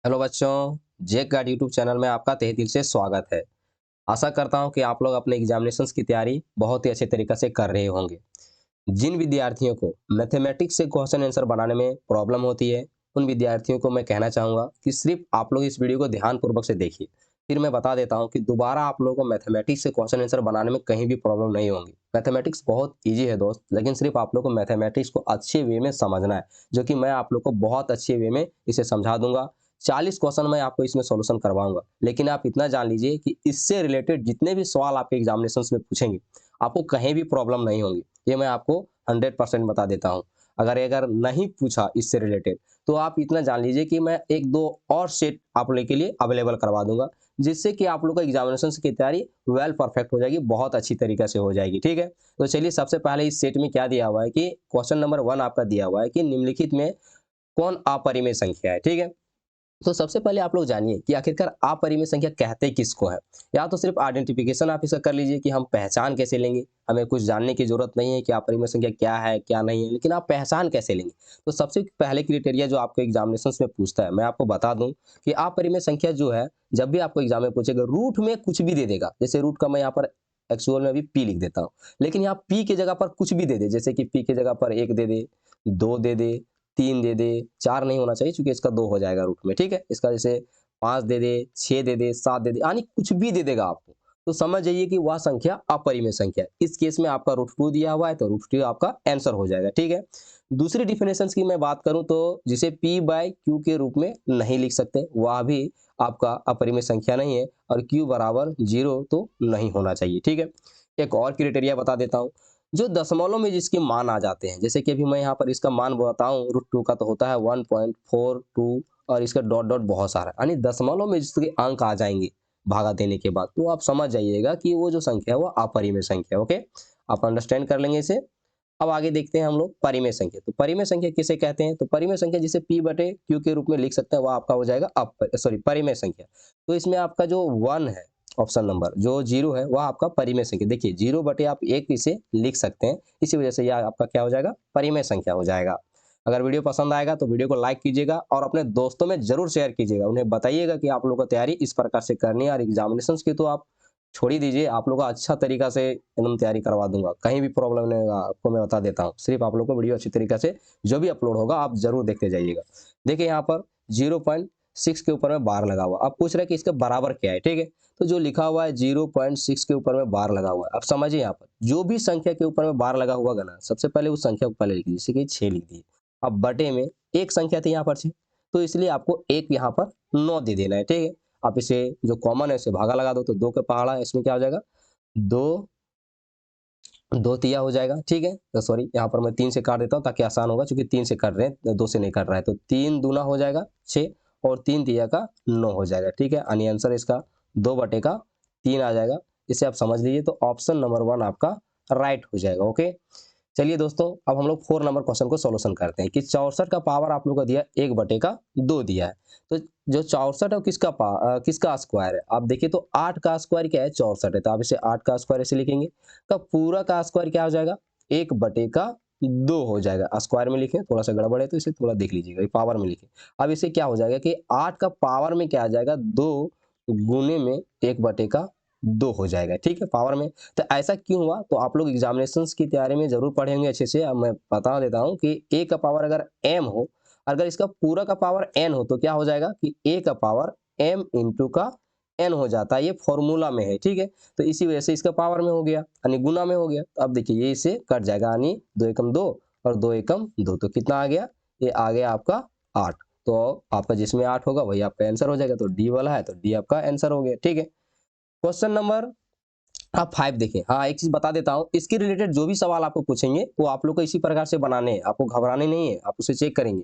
Hello बच्चों, जेक guard YouTube channel में आपका तहे दिल से स्वागत है। आशा करता हूं कि आप लोग अपने एग्जामिनेशंस की तैयारी बहुत ही अच्छे तरीके से कर रहे होंगे। जिन विद्यार्थियों को मैथमेटिक्स से क्वेश्चन आंसर बनाने में प्रॉब्लम होती है, उन विद्यार्थियों को मैं कहना चाहूँगा कि सिर्फ आप लोग इस वीडियो को ध्यानपूर्वक से देखिए। फिर मैं बता देता हूँ कि दोबारा आप लोगों को मैथमेटिक्स से क्वेश्चन आंसर बनाने में कहीं भी प्रॉब्लम नहीं होगी। मैथमेटिक्स बहुत ईज़ी है दोस्त, लेकिन सिर्फ आप लोग को मैथमेटिक्स को अच्छे वे में समझना है, जो कि मैं आप लोग को बहुत अच्छे वे में इसे समझा दूँगा। 40 क्वेश्चन मैं आपको इसमें सॉल्यूशन करवाऊँगा, लेकिन आप इतना जान लीजिए कि इससे रिलेटेड जितने भी सवाल आपके एग्जामिनेशंस में पूछेंगे, आपको कहीं भी प्रॉब्लम नहीं होगी। ये मैं आपको 100% बता देता हूँ। अगर नहीं पूछा इससे रिलेटेड, तो आप इतना जान लीजिए कि मैं 1-2 और सेट आप लोग के लिए अवेलेबल करवा दूँगा, जिससे कि आप लोग का एग्जामिनेशंस की तैयारी वेल परफेक्ट हो जाएगी, बहुत अच्छी तरीके से हो जाएगी, ठीक है? तो चलिए सबसे पहले इस सेट में क्या दिया हुआ है कि क्वेश्चन नंबर 1 आपका दिया हुआ है कि निम्नलिखित में कौन अपरिमेय संख्या है, ठीक है? तो सबसे पहले आप लोग जानिए कि आखिरकार अपरिमेय संख्या कहते किसको है। या तो सिर्फ आइडेंटिफिकेशन आप इसका कर लीजिए कि हम पहचान कैसे लेंगे, हमें कुछ जानने की जरूरत नहीं है कि अपरिमेय संख्या क्या है क्या नहीं है, लेकिन आप पहचान कैसे लेंगे। तो सबसे पहले क्राइटेरिया जो आपको एग्जामिनेशन में पूछता है, मैं आपको बता दूं कि अपरिमेय संख्या जो है, जब भी आपको एग्जाम में पूछेगा रूट में कुछ भी दे देगा। जैसे रूट का मैं यहाँ पर एक्चुअल में अभी पी लिख देता हूँ, लेकिन यहाँ पी की जगह पर कुछ भी दे दे, जैसे कि पी की जगह पर 1 दे दे, 2 दे दे, 3 दे दे, 4 नहीं होना चाहिए क्योंकि इसका 2 हो जाएगा रूट में, ठीक है? इसका जैसे 5 दे दे, 6 दे दे, 7 दे दे, यानी कुछ भी दे देगा आपको, तो समझ जाइए कि वह संख्या अपरिमेय संख्या है। इस केस में आपका रूट 2 दिया हुआ है, तो रूट 2 आपका आंसर हो जाएगा, ठीक है? दूसरी डिफिनेशंस की मैं बात करूँ तो जिसे P बाय Q के रूप में नहीं लिख सकते, वह भी आपका अपरिमेय संख्या नहीं है और Q बराबर 0 तो नहीं होना चाहिए, ठीक है? एक और क्राइटेरिया बता देता हूँ, जो दशमलव में जिसके मान आ जाते हैं, जैसे कि अभी मैं यहाँ पर इसका मान बताऊँ, रूट 2 का तो होता है 1.42 और इसका डॉट डॉट बहुत सारा, यानी दशमलव में जिसके अंक आ जाएंगे भागा देने के बाद, तो आप समझ जाइएगा कि वो जो संख्या है वो अपरिमेय संख्या है। ओके, आप अंडरस्टैंड कर लेंगे इसे। अब आगे देखते हैं हम लोग परिमेय संख्या। तो परिमेय संख्या किसे कहते हैं? तो परिमेय संख्या जिसे p बटे q के रूप में लिख सकते हैं, वह आपका हो जाएगा परिमेय संख्या। तो इसमें आपका जो 1 है, ऑप्शन नंबर जो 0 है, वह आपका परिमेय संख्या। देखिए 0 बटे आप 1 इसे लिख सकते हैं, इसी वजह से यह आपका क्या हो जाएगा? परिमेय संख्या हो जाएगा। अगर वीडियो पसंद आएगा तो वीडियो को लाइक कीजिएगा और अपने दोस्तों में जरूर शेयर कीजिएगा। उन्हें बताइएगा कि आप लोगों को तैयारी इस प्रकार से करनी है, और एग्जामिनेशन की तो आप छोड़ ही दीजिए, आप लोग का अच्छा तरीका से एकदम तैयारी करवा दूंगा, कहीं भी प्रॉब्लम नहीं होगा, आपको मैं बता देता हूँ। सिर्फ आप लोग को वीडियो अच्छी तरीके से जो भी अपलोड होगा आप जरूर देखते जाइएगा। देखिए यहाँ पर 0.6 के ऊपर में बार लगा हुआ, अब पूछ रहे हैं कि इसका बराबर क्या है, ठीक है? तो जो लिखा हुआ है 0.6 के ऊपर में बार लगा हुआ है, अब समझिए यहाँ पर जो भी संख्या के ऊपर में बार लगा हुआ है ना, सबसे पहले उस संख्या को पहले लिख दीजिए, जैसे कि 6 लिख दिए। अब बटे में एक संख्या थी यहाँ पर 6, तो इसलिए आपको एक यहाँ पर 9 दे देना है, ठीक है? आप इसे जो कॉमन है इसे भागा लगा दो, तो 2 के पहाड़ा इसमें क्या हो जाएगा? 2 2 तिया हो जाएगा, ठीक है? तो सॉरी, यहाँ पर मैं 3 से काट देता हूँ ताकि आसान होगा, चूंकि 3 से कर रहे हैं, 2 से नहीं कर रहा है। तो 3 दूना हो जाएगा 6 और 3 तिया का 9 हो जाएगा, ठीक है? यानी आंसर इसका 2 बटे का 3 आ जाएगा। इसे आप समझ लीजिए, तो ऑप्शन नंबर 1 आपका राइट हो जाएगा। ओके, चलिए दोस्तों, अब हम लोग 4 नंबर क्वेश्चन को सॉल्यूशन करते हैं कि 64 का पावर आप लोग को दिया 1 बटे का 2 दिया है। तो जो 64 है वो किसका स्क्वायर है? आप देखिए तो 8 का स्क्वायर क्या है? 64 है, तो आप इसे 8 का स्क्वायर ऐसे लिखेंगे। का पूरा का स्क्वायर क्या हो जाएगा? 1 बटे का 2 हो जाएगा। स्क्वायर में लिखें, थोड़ा सा गड़बड़ है तो इसे थोड़ा देख लीजिएगा, ये पावर में लिखें। अब इसे क्या हो जाएगा कि 8 का पावर में क्या आ जाएगा? 2 गुने में 1 बटे का 2 हो जाएगा, ठीक है? पावर में। तो ऐसा क्यों हुआ? तो आप लोग एग्जामिनेशंस की तैयारी में जरूर पढ़े होंगे अच्छे से। अब मैं बता देता हूँ कि a का पावर अगर m हो, अगर इसका पूरा का पावर n हो, तो क्या हो जाएगा कि a का पावर m इंटू का n हो जाता है। ये फॉर्मूला में है, ठीक है? तो इसी वजह से इसका पावर में हो गया, यानी गुना में हो गया। तो अब देखिए ये इसे कट जाएगा, यानी 2 एकम 2 और 2 एकम 2, तो कितना आ गया? ये आ गया आपका 8। तो आपका जिसमें 8 होगा वही आपका आंसर हो जाएगा। तो डी वाला है तो डी आपका आंसर हो गया, ठीक है? क्वेश्चन नंबर आप 5 देखें। हाँ, एक चीज बता देता हूँ, इसके रिलेटेड जो भी सवाल आपको पूछेंगे वो आप लोग को इसी प्रकार से बनाने हैं, आपको घबराने नहीं है, आप उसे चेक करेंगे।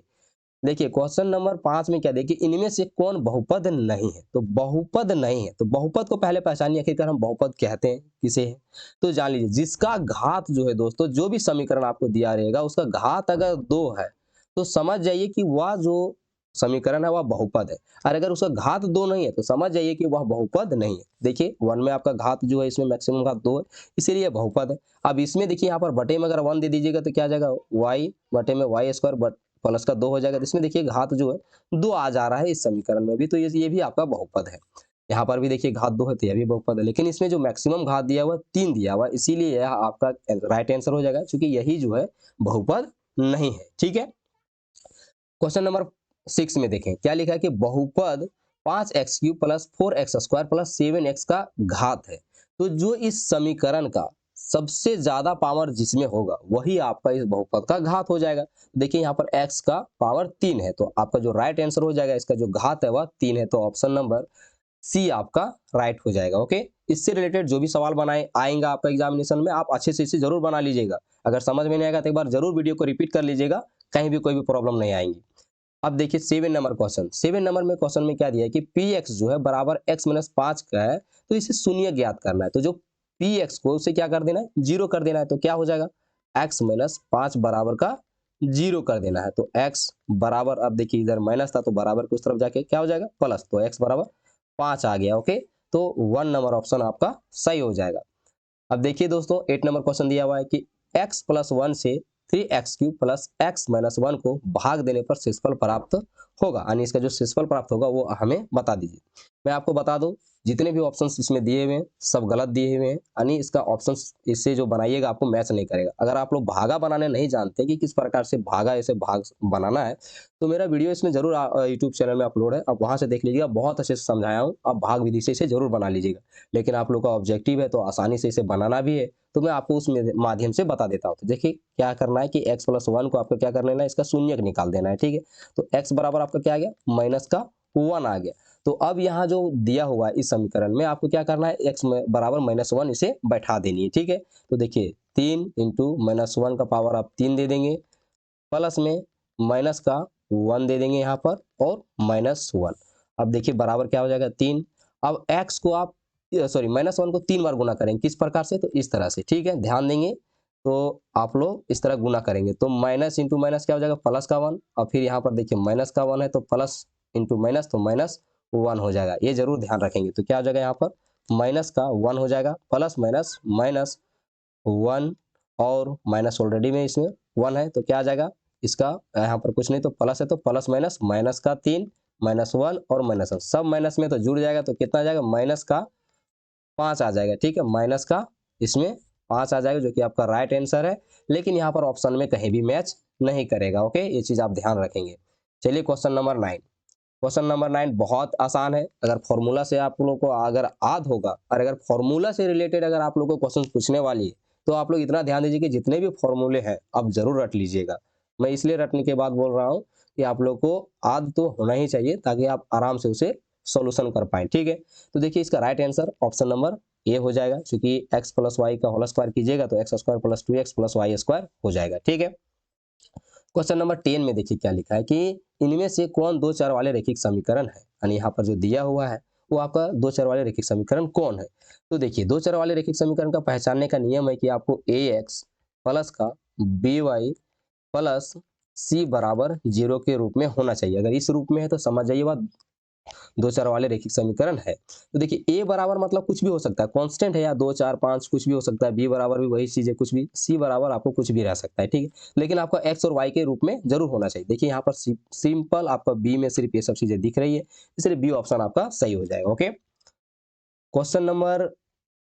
देखिए क्वेश्चन नंबर 5 में क्या देखिए, इनमें से कौन बहुपद नहीं है? तो बहुपद नहीं है, तो बहुपद को पहले पहचानिए, आखिरकार हम बहुपद कहते हैं किसे है? तो जान लीजिए, जिसका घात जो है दोस्तों, जो भी समीकरण आपको दिया रहेगा उसका घात अगर 2 है, तो समझ जाइए कि वह जो समीकरण है वह बहुपद है। और अगर उसका घात 2 नहीं है, तो समझ जाइए कि वह बहुपद नहीं है। देखिए 1 में आपका घात जो है, इसमें मैक्सिमम घात 2 है, इसीलिए यह बहुपद है। अब इसमें देखिए यहाँ पर बटे में अगर 1 दे दीजिएगा तो क्या आ जाएगा? y बटे में y स्क्वायर प्लस का 2 हो जाएगा। तो इसमें देखिए घात जो है 2 आ जा रहा है इस समीकरण में भी, तो ये भी आपका बहुपद है। यहाँ पर भी देखिए घात 2 है तो यह भी बहुपद है, लेकिन इसमें जो मैक्सिमम घात दिया हुआ है 3 दिया हुआ है, इसीलिए यह आपका राइट आंसर हो जाएगा, क्योंकि यही जो है बहुपद नहीं है। ठीक है, क्वेश्चन नंबर 6 में देखें क्या लिखा है कि बहुपद 5x³ plus 4x square plus 7x का घात है। तो जो इस समीकरण का सबसे ज्यादा पावर जिसमें होगा वही आपका इस बहुपद का घात हो जाएगा। देखिए यहाँ पर x का पावर 3 है, तो आपका जो राइट आंसर हो जाएगा इसका जो घात है वह 3 है, तो ऑप्शन नंबर सी आपका राइट हो जाएगा। ओके, इससे रिलेटेड जो भी सवाल बनाए आएंगा आपका एग्जामिनेशन में, आप अच्छे से इसे जरूर बना लीजिएगा। अगर समझ में नहीं आएगा तो एक बार जरूर वीडियो को रिपीट कर लीजिएगा, कहीं भी कोई भी प्रॉब्लम नहीं आएंगी। अब देखिए 7 नंबर क्वेश्चन, 7 नंबर में क्वेश्चन में क्या दिया है कि px जो है बराबर x माइनस 5 का है, तो इसे शून्य ज्ञात करना है। तो जो px को उसे क्या कर देना है, 0 कर देना है। तो क्या हो जाएगा, x माइनस 5 बराबर का 0 कर देना है। तो x बराबर, अब देखिए इधर माइनस था तो बराबर की उस तरफ जाके क्या हो जाएगा प्लस, तो x बराबर 5 आ गया। ओके, तो 1 नंबर ऑप्शन आपका सही हो जाएगा। अब देखिए दोस्तों 8 नंबर क्वेश्चन दिया हुआ है कि x प्लस 1 से 3x³ प्लस x माइनस 1 को भाग देने पर शेषफल प्राप्त होगा, यानी इसका जो शेषफल प्राप्त होगा वो हमें बता दीजिए। मैं आपको बता दूं जितने भी ऑप्शंस इसमें दिए हुए हैं सब गलत दिए हुए हैं, यानी इसका ऑप्शंस इससे जो बनाइएगा आपको मैच नहीं करेगा। अगर आप लोग भागा बनाने नहीं जानते कि किस प्रकार से भागा ऐसे भाग बनाना है, तो मेरा वीडियो इसमें जरूर यूट्यूब चैनल में अपलोड है, आप वहां से देख लीजिएगा, बहुत अच्छे से समझाया हूँ। आप भाग विधि से इसे जरूर बना लीजिएगा, लेकिन आप लोग का ऑब्जेक्टिव है तो आसानी से इसे बनाना भी है, तो मैं आपको उस माध्यम से बता देता हूँ। तो देखिए क्या करना है कि x प्लस 1 को आपको क्या कर लेना है, इसका शून्य निकाल देना है। ठीक है, तो x बराबर आपका क्या आ गया, माइनस का 1 आ गया। तो अब यहाँ जो दिया हुआ है इस समीकरण में आपको क्या करना है, x बराबर -1 इसे बैठा देनी है। ठीक है, तो देखिए 3 इंटू -1 का पावर आप 3 दे देंगे, प्लस में माइनस का 1 दे देंगे यहाँ पर और -1। अब देखिए बराबर क्या हो जाएगा 3। अब x को आप सॉरी -1 को 3 बार गुना करेंगे, किस प्रकार से, तो इस तरह से। ठीक है, ध्यान देंगे, तो आप लोग इस तरह गुना करेंगे तो माइनस इंटू माइनस क्या हो जाएगा, प्लस का 1, और फिर यहाँ पर देखिए माइनस का 1 है तो प्लस इंटू माइनस तो -1 हो जाएगा। ये जरूर ध्यान रखेंगे। तो क्या हो जाएगा यहाँ पर माइनस का 1 हो जाएगा, प्लस माइनस -1 और माइनस ऑलरेडी में इसमें 1 है, तो क्या आ जाएगा इसका, यहाँ पर कुछ नहीं तो प्लस है तो प्लस माइनस, माइनस का 3 -1 और -1 सब माइनस में तो जुड़ जाएगा, तो कितना आ जाएगा माइनस का 5 आ जाएगा। ठीक है, माइनस का इसमें 5 आ जाएगा, जो कि आपका राइट आंसर है, लेकिन यहाँ पर ऑप्शन में कहीं भी मैच नहीं करेगा। ओके, ये चीज आप ध्यान रखेंगे। चलिए क्वेश्चन नंबर 9, क्वेश्चन नंबर 9 बहुत आसान है। अगर फॉर्मूला से आप लोगों को अगर याद होगा, और अगर फॉर्मूला से रिलेटेड अगर आप लोगों को क्वेश्चन पूछने वाली है, तो आप लोग इतना ध्यान दीजिए कि जितने भी फॉर्मूले हैं आप जरूर रट लीजिएगा। मैं इसलिए रटने के बाद बोल रहा हूँ कि आप लोग को याद तो होना ही चाहिए, ताकि आप आराम से उसे सॉल्यूशन कर पाएं। ठीक है, तो देखिए इसका right answer option number A हो जाएगा, क्योंकि x प्लस वाई का होल स्क्वायर कीजिएगा तो x square plus 2x plus Y square हो जाएगा। ठीक है, क्वेश्चन नंबर 10 में देखिए क्या लिखा है कि इनमें से कौन दो चर वाले रैखिक समीकरण है, यानी यहाँ पर जो दिया हुआ है वो आपका दो चर वाले रैखिक समीकरण कौन है। तो देखिए दो चर वाले रैखिक समीकरण का पहचानने का नियम है कि आपको ax प्लस का by प्लस c बराबर 0 के रूप में होना चाहिए। अगर इस रूप में है तो समझ जाइए बात, दो चर वाले रैखिक समीकरण है। तो देखिए ए बराबर मतलब कुछ भी हो सकता है, कांस्टेंट है, या 2 4 5 कुछ भी हो सकता है, बी बराबर भी वही चीज है, कुछ भी, सी बराबर आपको कुछ भी रह सकता है। ठीक है, लेकिन आपका एक्स और वाई के रूप में जरूर होना चाहिए। देखिए यहाँ पर सिंपल आपका बी में सिर्फ ये सब चीजें दिख रही है, इसलिए बी ऑप्शन आपका सही हो जाएगा। ओके, क्वेश्चन नंबर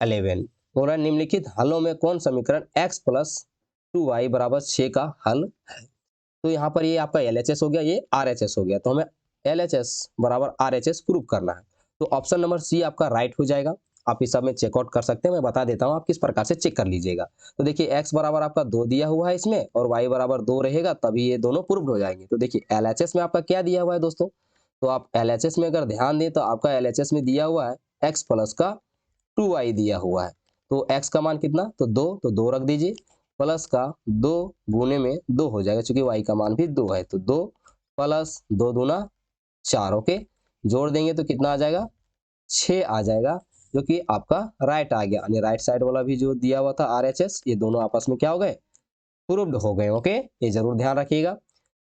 11 हो रहा है निम्नलिखित हलों में कौन समीकरण x प्लस 2y बराबर 6 का हल है। तो यहाँ पर ये आपका LHS हो गया, ये RHS हो गया, तो हमें LHS बराबर RHS प्रूव करना है। तो ऑप्शन नंबर सी आपका राइट हो जाएगा। आप इस सब में चेकआउट कर सकते हैं, मैं बता देता हूँ आप किस प्रकार से चेक कर लीजिएगा। तो देखिए x बराबर आपका 2 दिया हुआ है इसमें, और y बराबर 2 रहेगा, तभी ये दोनों प्रूव्ड हो जाएंगे। तो देखिए LHS में आपका क्या दिया हुआ है दोस्तों, तो आप LHS में अगर ध्यान दें तो आपका LHS में दिया हुआ है x प्लस का 2y दिया हुआ है। तो x का मान कितना, तो 2, तो 2 रख दीजिए, प्लस का 2 गुने में 2 हो जाएगा, क्योंकि y का मान भी 2 है, तो 2 प्लस 2 दूना 4। ओके, जोड़ देंगे तो कितना आ जाएगा, 6 आ जाएगा, जो कि आपका राइट आ गया, यानी राइट साइड वाला भी जो दिया हुआ था RHS, ये दोनों आपस में क्या हो गए, प्रूव्ड हो गए। ओके, ये जरूर ध्यान रखिएगा।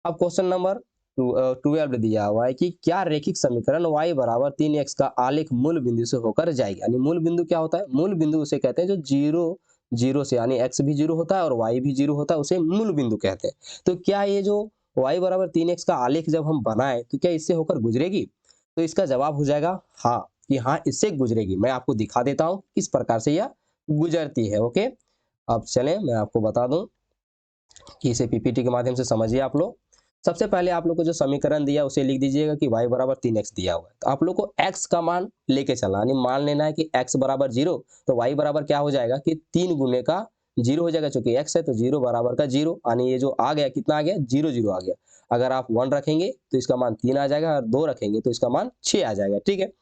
अब क्वेश्चन नंबर 12 दिया हुआ है कि क्या रैखिक समीकरण y बराबर 3x का आलेख मूल बिंदु से होकर जाएगी। यानी मूल बिंदु क्या होता है, मूल बिंदु उसे कहते हैं जो 0 0 से, यानी x भी 0 होता है और y भी 0 होता है, उसे मूल बिंदु कहते हैं। तो क्या ये जो y बराबर 3x का आलेख जब हम बनाए तो क्या इससे होकर गुजरेगी? तो इसका जवाब हो जाएगा हाँ, कि हाँ इससे गुजरेगी। मैं आपको दिखा देता हूँ किस प्रकार से यह गुजरती है। ओके, अब चलें मैं आपको बता दूं कि इसे पीपीटी के माध्यम से समझिए आप लोग। सबसे पहले आप लोग को जो समीकरण दिया उसे लिख दीजिएगा कि y बराबर 3x दिया हुआ है, तो आप लोग को x का मान लेके चलना, यानी मान लेना है कि x बराबर 0, तो y बराबर क्या हो जाएगा कि 3 गुने का 0 हो जाएगा, चूंकि x है तो 0 बराबर का 0, यानी ये जो आ गया कितना आ गया 0 0 आ गया। अगर आप 1 रखेंगे तो इसका मान 3 आ जाएगा, और 2 रखेंगे तो इसका मान 6 आ जाएगा। ठीक है,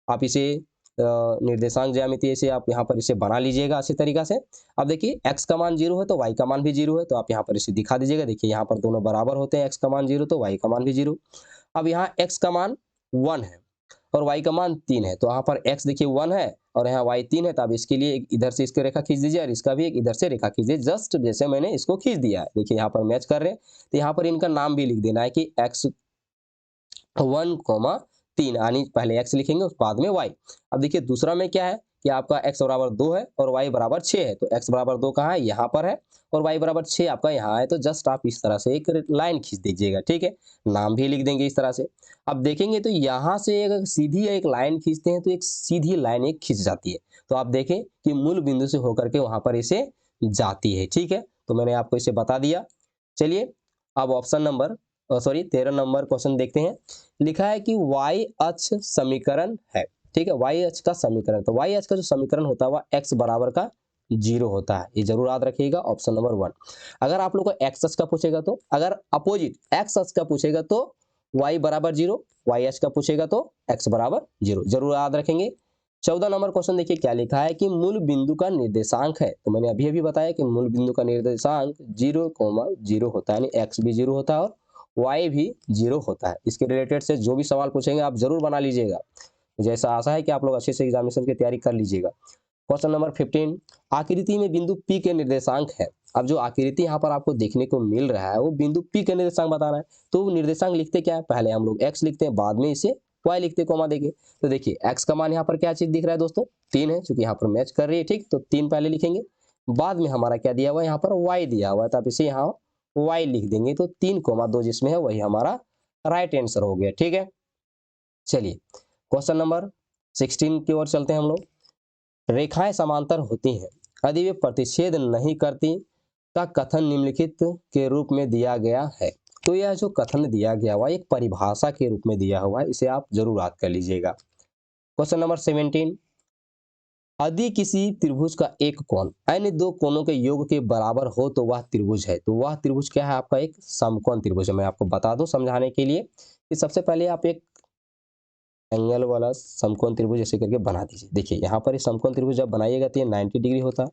आप इसे निर्देशांक ज्यामिति से आप यहाँ पर इसे बना लीजिएगा अच्छे तरीका से। अब देखिए x का मान 0 है तो y का मान भी 0 है, तो आप यहाँ पर इसे दिखा दीजिएगा। देखिए यहाँ पर दोनों बराबर होते हैं, x का मान 0 तो y का मान भी 0। अब यहाँ x का मान 1 है और y का मान 3 है, तो यहाँ पर x देखिए 1 है और यहाँ y 3 है, तो आप इसके लिए इधर से इसकी रेखा खींच दीजिए और इसका भी एक इधर से रेखा खींचिए, जस्ट जैसे मैंने इसको खींच दिया है। देखिए यहाँ पर मैच कर रहे हैं, तो यहाँ पर इनका नाम भी लिख देना है कि x 1,3, यानी पहले x लिखेंगे उस बाद में y। अब देखिए दूसरा में क्या है कि आपका x बराबर 2 है और y बराबर 6 है, तो x बराबर 2 कहाँ है, यहाँ पर है, और y बराबर 6 आपका यहाँ है। तो जस्ट आप इस तरह से एक लाइन खींच दीजिएगा। ठीक है, नाम भी लिख देंगे इस तरह से। अब देखेंगे तो यहाँ से अगर सीधी एक लाइन खींचते हैं तो एक सीधी लाइन एक खींच जाती है, तो आप देखें कि मूल बिंदु से होकर के वहां पर इसे जाती है। ठीक है, तो मैंने आपको इसे बता दिया। चलिए अब ऑप्शन नंबर 13 नंबर क्वेश्चन देखते हैं। लिखा है कि y अक्ष समीकरण है। ठीक है, y अक्ष का समीकरण, तो y अक्ष का जो समीकरण होता है वह x बराबर का 0 होता है, ये जरूर याद रखिएगा। Option number 1। अगर आप लोग को x अक्ष का पूछेगा तो, अगर अपोजिट x अक्ष का पूछेगा तो y बराबर 0, y अक्ष का पूछेगा तो x बराबर 0, जरूर याद रखेंगे। 14 नंबर क्वेश्चन देखिए क्या लिखा है कि मूल बिंदु का निर्देशांक है, तो मैंने अभी बताया कि मूल बिंदु का निर्देशांक 0,0 होता है, यानी x भी 0 होता है और y भी 0 होता है। इसके रिलेटेड से जो भी सवाल पूछेंगे आप जरूर बना लीजिएगा, मुझे ऐसा आशा है कि आप लोग अच्छे से एग्जामिनेशन की तैयारी कर लीजिएगा। क्वेश्चन नंबर 15, आकृति में बिंदु P के निर्देशांक है। अब जो आकृति यहाँ पर आपको देखने को मिल रहा है वो बिंदु P के निर्देशांक बताना है, तो निर्देशांक लिखते क्या है, पहले हम लोग x लिखते हैं, बाद में इसे y लिखते कोमा देके। तो देखिए x का मान यहाँ पर क्या चीज दिख रहा है दोस्तों, 3 है, क्योंकि यहाँ पर मैच कर रही है। ठीक, तो 3 पहले लिखेंगे, बाद में हमारा क्या दिया हुआ है, यहाँ पर y दिया हुआ है, तो आप इसे यहाँ y लिख देंगे, तो 3,2 जिसमें है वही हमारा राइट आंसर हो गया। ठीक है, चलिए क्वेश्चन नंबर 16 की ओर चलते हैं हम लोग। रेखाएं समांतर होती हैं यदि वे प्रतिच्छेद नहीं करती का कथन निम्नलिखित के रूप में दिया गया है। तो यह जो कथन दिया गया हुआ एक परिभाषा के रूप में दिया हुआ है, इसे आप जरूर याद कर लीजिएगा। क्वेश्चन नंबर 17, यदि किसी त्रिभुज का एक कोण अन्य दो कोणों के योग के बराबर हो तो वह त्रिभुज है। तो वह त्रिभुज क्या है, आपका एक समकोण त्रिभुज है। मैं आपको बता दूं समझाने के लिए कि सबसे पहले आप एक एंगल वाला समकोण त्रिभुज ऐसे करके बना दीजिए। देखिए यहाँ पर इस समकोण त्रिभुज जब बनाइएगा तो ये 90 डिग्री होता है,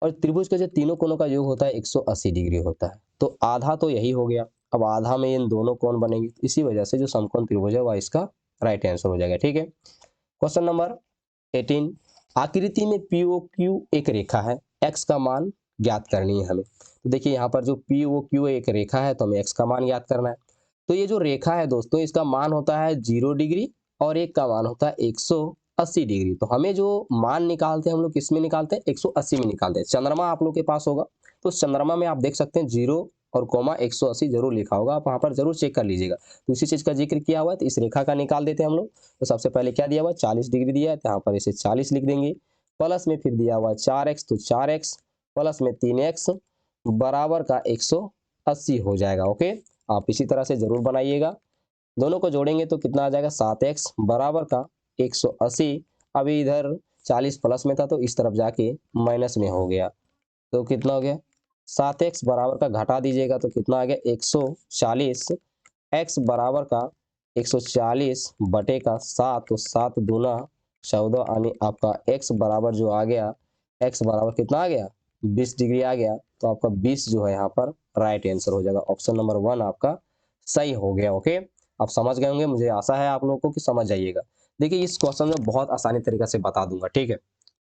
और त्रिभुज के जो तीनों कोणों का योग होता है 180 डिग्री होता है। तो आधा तो यही हो गया, अब आधा में इन दोनों कोण बनेंगे, इसी वजह से जो समकोण त्रिभुज है वह इसका राइट आंसर हो जाएगा। ठीक है, क्वेश्चन नंबर 18, आकृति में POQ एक रेखा है, x का मान ज्ञात करनी है हमें। तो देखिए यहाँ पर जो POQ एक रेखा है तो हमें x का मान ज्ञात करना है। तो ये जो रेखा है दोस्तों इसका मान होता है 0 डिग्री और एक का मान होता है 180 डिग्री। तो हमें जो मान निकालते हैं हम लोग किस में निकालते हैं, 180 में निकालते हैं। चंद्रमा आप लोग के पास होगा तो चंद्रमा में आप देख सकते हैं 0 और कोमा 180 जरूर लिखा होगा, आप वहां पर जरूर चेक कर लीजिएगा। तो इसी चीज का जिक्र किया हुआ है, तो इस रेखा का निकाल देते हैं हम लोग। तो सबसे पहले क्या दिया हुआ है, 40 डिग्री दिया है, तो यहाँ पर इसे 40 लिख देंगे, प्लस में फिर दिया हुआ है 4x, तो 4x प्लस में 3x बराबर का 180 हो जाएगा। ओके, आप इसी तरह से जरूर बनाइएगा। दोनों को जोड़ेंगे तो कितना आ जाएगा, 7x बराबर का 180। अभी इधर 40 प्लस में था तो इस तरफ जाके माइनस में हो गया, तो कितना हो गया 7x बराबर का घटा दीजिएगा तो कितना आ गया 140। x बराबर का 140 बटे का 7, तो 7 दूना 14, यानी आपका x बराबर जो आ गया, x बराबर कितना आ गया 20 डिग्री आ गया। तो आपका 20 जो है यहाँ पर राइट आंसर हो जाएगा। ऑप्शन नंबर 1 आपका सही हो गया। ओके, आप समझ गए होंगे, मुझे आशा है आप लोगों को कि समझ जाइएगा। देखिए इस क्वेश्चन में बहुत आसानी तरीका से बता दूंगा। ठीक है,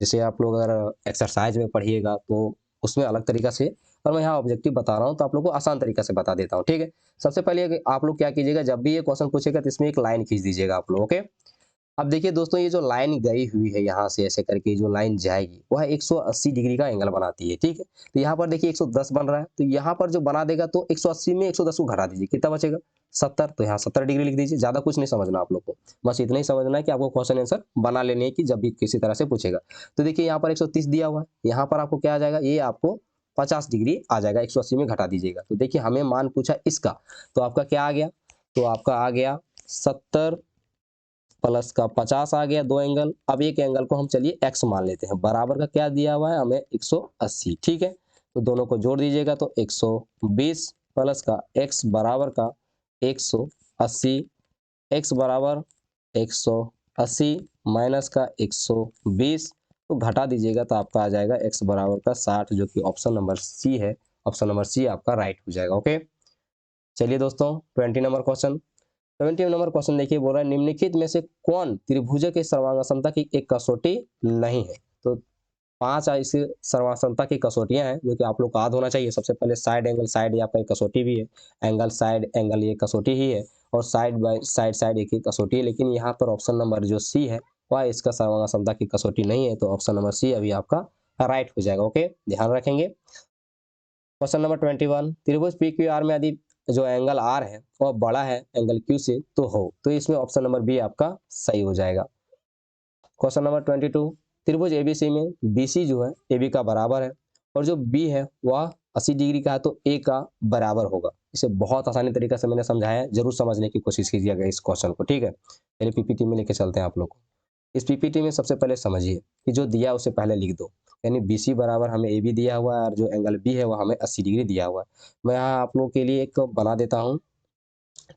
जैसे आप लोग अगर एक्सरसाइज में पढ़िएगा तो उसमें अलग तरीका से, और मैं यहाँ ऑब्जेक्टिव बता रहा हूँ तो आप लोग को आसान तरीका से बता देता हूँ। ठीक है, सबसे पहले आप लोग क्या कीजिएगा, जब भी ये क्वेश्चन पूछेगा तो इसमें एक लाइन खींच दीजिएगा आप लोग। ओके, अब देखिए दोस्तों, ये जो लाइन गई हुई है यहाँ से ऐसे करके जो लाइन जाएगी वह 180 डिग्री का एंगल बनाती है, ठीक है। तो यहाँ पर देखिए 110 बन रहा है, तो यहाँ पर जो बना देगा तो 180 में 110 को घटा दीजिए, कितना बचेगा 70। तो यहाँ 70 डिग्री लिख दीजिए, ज़्यादा कुछ नहीं समझना आप लोग को, बस इतना ही समझना है कि आपको क्वेश्चन आंसर बना लेने हैं कि जब भी किसी तरह से पूछेगा। तो देखिए यहाँ पर 130 दिया हुआ है, यहाँ पर आपको क्या आ जाएगा, ये आपको 50 डिग्री आ जाएगा, 180 में घटा दीजिएगा। तो देखिए हमें मान पूछा इसका, तो आपका क्या आ गया, तो आपका आ गया 70 प्लस का 50 आ गया, दो एंगल। अब एक एंगल को हम चलिए x मान लेते हैं, बराबर का क्या दिया हुआ है हमें 180, ठीक है। तो दोनों को जोड़ दीजिएगा तो 120 प्लस का x बराबर का 180, x बराबर 180 माइनस का 120, तो घटा दीजिएगा तो आपका आ जाएगा x बराबर का 60, जो कि ऑप्शन नंबर सी है। ऑप्शन नंबर सी आपका राइट हो जाएगा। ओके, चलिए दोस्तों 20 नंबर क्वेश्चन। 20 नंबर क्वेश्चन देखिए, बोल रहा है निम्नलिखित में से कौन त्रिभुज के सर्वांग की एक कसौटी नहीं है। तो पांच ऐसी सर्वांग की कसौटियां हैं जो कि आप लोग को याद होना चाहिए। सबसे पहले साइड एंगल, साइड ये आपका एक कसौटी भी है, एंगल साइड एंगल ये कसौटी ही है, और साइड बाय साइड साइड एक ही कसौटी है। लेकिन यहाँ पर ऑप्शन नंबर जो सी है वह इसका सर्वांग की कसौटी नहीं है, तो ऑप्शन नंबर सी अभी आपका राइट हो जाएगा। ओके, ध्यान रखेंगे। क्वेश्चन नंबर 21, त्रिभुज पी क्यू आर में यदि जो एंगल आर है वह बड़ा है एंगल क्यू से तो हो, तो इसमें ऑप्शन नंबर बी आपका सही हो जाएगा। क्वेश्चन नंबर 22, त्रिभुज एबीसी में बीसी जो है एबी का बराबर है और जो बी है वह 80 डिग्री का है, तो ए का बराबर होगा। इसे बहुत आसानी तरीके से मैंने समझाया है, जरूर समझने की कोशिश कीजिएगा इस क्वेश्चन को, ठीक है। चलिए पीपीटी में लेके चलते हैं आप लोग को। इस पीपीटी में सबसे पहले समझिए कि जो दिया उसे पहले लिख दो, यानी BC बराबर हमें AB दिया हुआ है और जो एंगल B है वो हमें 80 डिग्री दिया हुआ है। मैं यहाँ आप लोग के लिए एक बना देता हूँ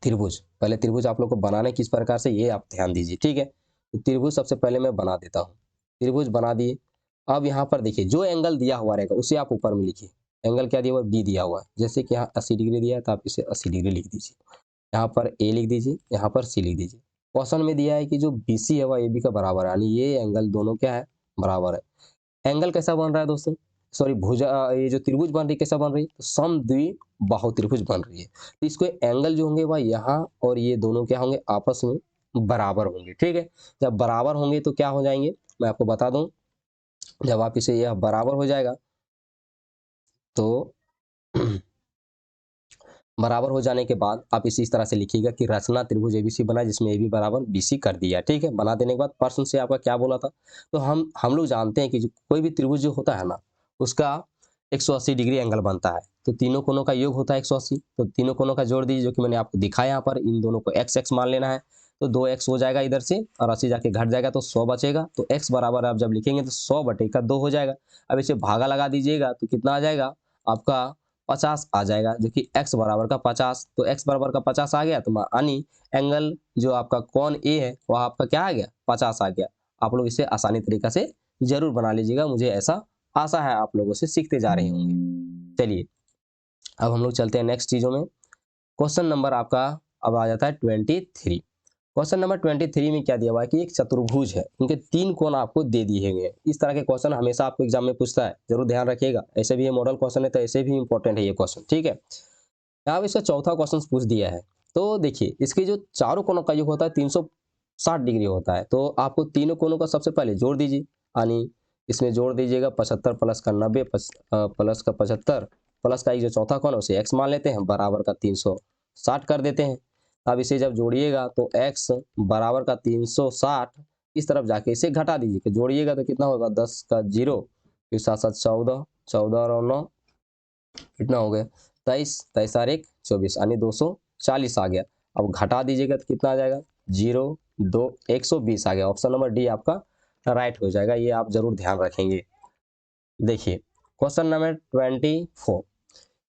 त्रिभुज। पहले त्रिभुज आप लोग को बनाने किस प्रकार से ये आप ध्यान दीजिए, ठीक है। तो त्रिभुज सबसे पहले मैं बना देता हूँ, त्रिभुज बना दिए। अब यहाँ पर देखिए जो एंगल दिया हुआ रहेगा उसे आप ऊपर में लिखिए। एंगल क्या दिया हुआ है, बी दिया हुआ है। जैसे कि यहाँ 80 डिग्री दिया है तो आप इसे 80 डिग्री लिख दीजिए। यहाँ पर ए लिख दीजिए, यहाँ पर सी लिख दीजिए। क्वेश्चन में दिया है कि जो BC है वह AB का बराबर है, यानी ये एंगल दोनों क्या है, बराबर है। एंगल कैसा बन रहा है दोस्तों, सॉरी भुजा, ये जो त्रिभुज बन रही है कैसा बन रही है, तो समद्विबाहु त्रिभुज बन रही है। तो इसको एंगल जो होंगे वह यहाँ और ये दोनों क्या होंगे, आपस में बराबर होंगे, ठीक है। जब बराबर होंगे तो क्या हो जाएंगे, मैं आपको बता दूं। जब आप इसे यह बराबर हो जाएगा तो बराबर हो जाने के बाद आप इसी तरह से लिखिएगा कि रचना त्रिभुज एबीसी बना जिसमें AB बराबर BC कर दिया, ठीक है। बना देने के बाद प्रश्न से आपका क्या बोला था, तो हम लोग जानते हैं कि जो कोई भी त्रिभुज जो होता है ना उसका 180 डिग्री एंगल बनता है। तो तीनों कोनों का योग होता है 180, तो तीनों कोनों का जोड़ दीजिए, जो कि मैंने आपको दिखाया यहाँ पर। इन दोनों को x मान लेना है, तो 2x हो जाएगा इधर से और 80 जाके घट जाएगा तो 100 बचेगा। तो x बराबर आप जब लिखेंगे तो 100/2 हो जाएगा। अब इसे भागा लगा दीजिएगा तो कितना आ जाएगा आपका 50 आ जाएगा, जो कि x बराबर का 50। तो x बराबर का 50 आ गया तो यानी एंगल जो आपका कौन ए है वह आपका क्या आ गया, 50 आ गया। आप लोग इसे आसानी तरीका से जरूर बना लीजिएगा, मुझे ऐसा आशा है आप लोगों से सीखते जा रहे होंगे। चलिए अब हम लोग चलते हैं नेक्स्ट चीजों में। क्वेश्चन नंबर आपका अब आ जाता है 23। क्वेश्चन नंबर 23 में क्या दिया हुआ है कि एक चतुर्भुज है, उनके 3 कोण आपको दे दिए गए हैं। इस तरह के क्वेश्चन हमेशा आपको एग्जाम में पूछता है, जरूर ध्यान रखिएगा। ऐसे भी ये मॉडल क्वेश्चन है तो ऐसे भी इंपॉर्टेंट है ये क्वेश्चन, ठीक है। यहाँ इसका चौथा क्वेश्चन पूछ दिया है। तो देखिए इसके जो चारों कोणों का योग होता है 360 डिग्री होता है। तो आपको तीनों कोणों का सबसे पहले जोड़ दीजिए, यानी इसमें जोड़ दीजिएगा 75 प्लस का 90 प्लस का 75 प्लस का एक जो चौथा कोण है उसे x मान लेते हैं, बराबर का 360 कर देते हैं। अब इसे जब जोड़िएगा तो x बराबर का 360, इस तरफ जाके इसे घटा दीजिए, कि जोड़िएगा तो कितना होगा 10 का 0, फिर 7 7 14, 14 और 9 कितना हो गया 23, 23 और 1 24, यानी 240 आ गया। अब घटा दीजिएगा तो कितना आ जाएगा 0 2 120 आ गया। ऑप्शन नंबर डी आपका राइट हो जाएगा, ये आप जरूर ध्यान रखेंगे। देखिए क्वेश्चन नंबर 24,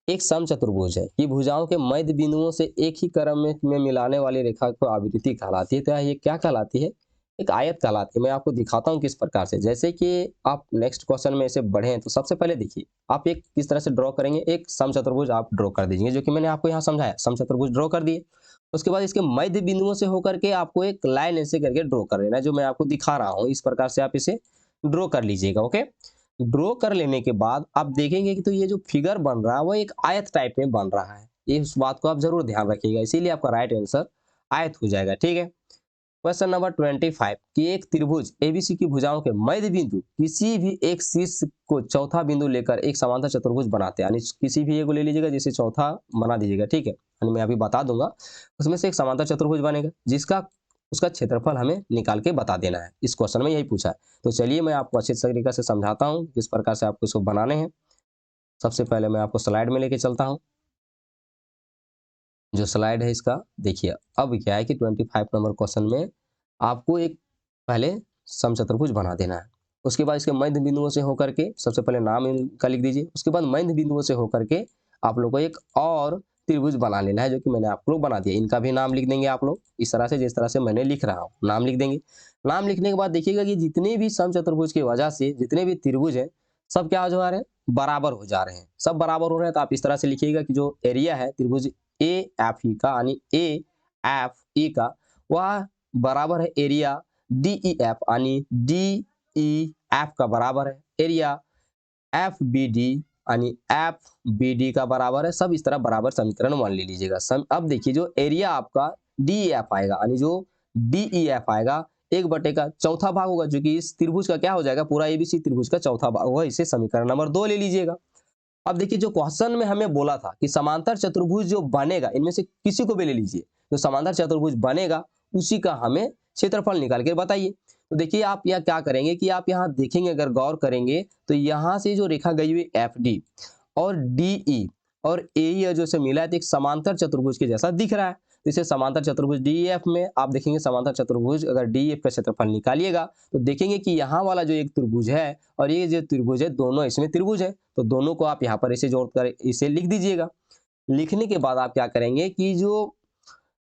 एक समचतुर्भुज है कि भुजाओं के मध्य बिंदुओं से एक ही क्रम में मिलाने वाली रेखा को आवृत्ति कहलाती है। तो ये क्या कहलाती है, एक आयत कहलाती है। मैं आपको दिखाता हूँ किस प्रकार से। जैसे कि आप नेक्स्ट क्वेश्चन में ऐसे बढ़े तो सबसे पहले देखिए आप एक किस तरह से ड्रॉ करेंगे, एक समचतुर्भुज आप ड्रॉ कर दीजिए, जो कि मैंने आपको यहाँ समझाया। समचतुर्भुज ड्रॉ कर दिए, उसके बाद इसके मध्य बिंदुओं से होकर के आपको एक लाइन ऐसे करके ड्रॉ कर लेना है, जो मैं आपको दिखा रहा हूँ। इस प्रकार से आप इसे ड्रॉ कर लीजिएगा। ओके, ड्रॉ कर लेने के बाद आप देखेंगे कि तो ये जो फिगर बन रहा है वो एक आयत टाइप में बन रहा है। ये उस बात को आप जरूर ध्यान रखिएगा, इसीलिए आपका राइट आंसर आयत हो जाएगा, ठीक है। क्वेश्चन नंबर 25 कि एक त्रिभुज एबीसी की भुजाओं के मध्य बिंदु किसी भी एक शीर्ष को चौथा बिंदु लेकर एक समांतर चतुर्भुज बनाते हैं, यानी किसी भी एक को ले लीजिएगा जिसे चौथा बना दीजिएगा, ठीक है। यानी मैं अभी बता दूंगा, उसमें से एक समांतर चतुर्भुज बनेगा जिसका उसका क्षेत्रफल हमें निकाल के बता देना है। इस क्वेश्चन में यही पूछा है। तो चलिए मैं आपको अच्छे तरीके से समझाता हूँ किस प्रकार से आपको इसको बनाने हैं। सबसे पहले मैं आपको स्लाइड में लेके चलता हूँ। जो स्लाइड है इसका देखिए, अब क्या है कि 25 नंबर क्वेश्चन में आपको एक पहले समचतुर्भुज बना देना है। उसके बाद इसके मध्य बिंदुओं से होकर के सबसे पहले नाम इनका लिख दीजिए। उसके बाद मध्य बिंदुओं से होकर के आप लोग को एक और त्रिभुज बना लेना है, जो कि मैंने आप लोग बना दिया। इनका भी नाम लिख देंगे आप लोग इस तरह से, जिस तरह से मैंने लिख रहा हूँ नाम लिख देंगे। नाम लिखने के बाद देखिएगा कि जितने भी समचतुर्भुज की वजह से जितने भी त्रिभुज है सब क्या हो जा रहे हैं, बराबर हो जा रहे हैं। सब बराबर हो रहे हैं तो आप इस तरह से लिखिएगा कि जो एरिया है त्रिभुज ए एफ ई का, यानी ए एफ ई का, वह बराबर है एरिया डी ई एफ, यानी डी ई एफ का बराबर है एरिया एफ बी डी, यानी एफ बी डी का बराबर है। सब इस तरह बराबर समीकरण 1 ले लीजिएगा। अब देखिए जो एरिया आपका डी ई एफ आएगा, यानी जो डी ई एफ आएगा 1 का चौथा भाग होगा, जो कि इस त्रिभुज का क्या हो जाएगा, पूरा एबीसी त्रिभुज का चौथा भाग होगा। इसे समीकरण नंबर 2 ले लीजिएगा। अब देखिए जो क्वेश्चन में हमें बोला था कि समांतर चतुर्भुज जो बनेगा इनमें से किसी को भी ले लीजिए, जो समांतर चतुर्भुज बनेगा उसी का हमें क्षेत्रफल निकाल के बताइए। तो देखिए आप यह क्या करेंगे कि आप यहाँ देखेंगे, अगर गौर करेंगे तो यहाँ से जो रेखा गई हुई एफ डी और डी ई और ए जो से मिला है तो एक समांतर चतुर्भुज के जैसा दिख रहा है। इसे समांतर चतुर्भुज डी एफ में आप देखेंगे, समांतर चतुर्भुज अगर डी एफ का क्षेत्रफल निकालिएगा तो देखेंगे कि यहाँ वाला जो एक त्रिभुज है और ये जो त्रिभुज है दोनों इसमें त्रिभुज है, तो दोनों को आप यहाँ पर इसे जोड़कर इसे लिख दीजिएगा। लिखने के बाद आप क्या करेंगे कि जो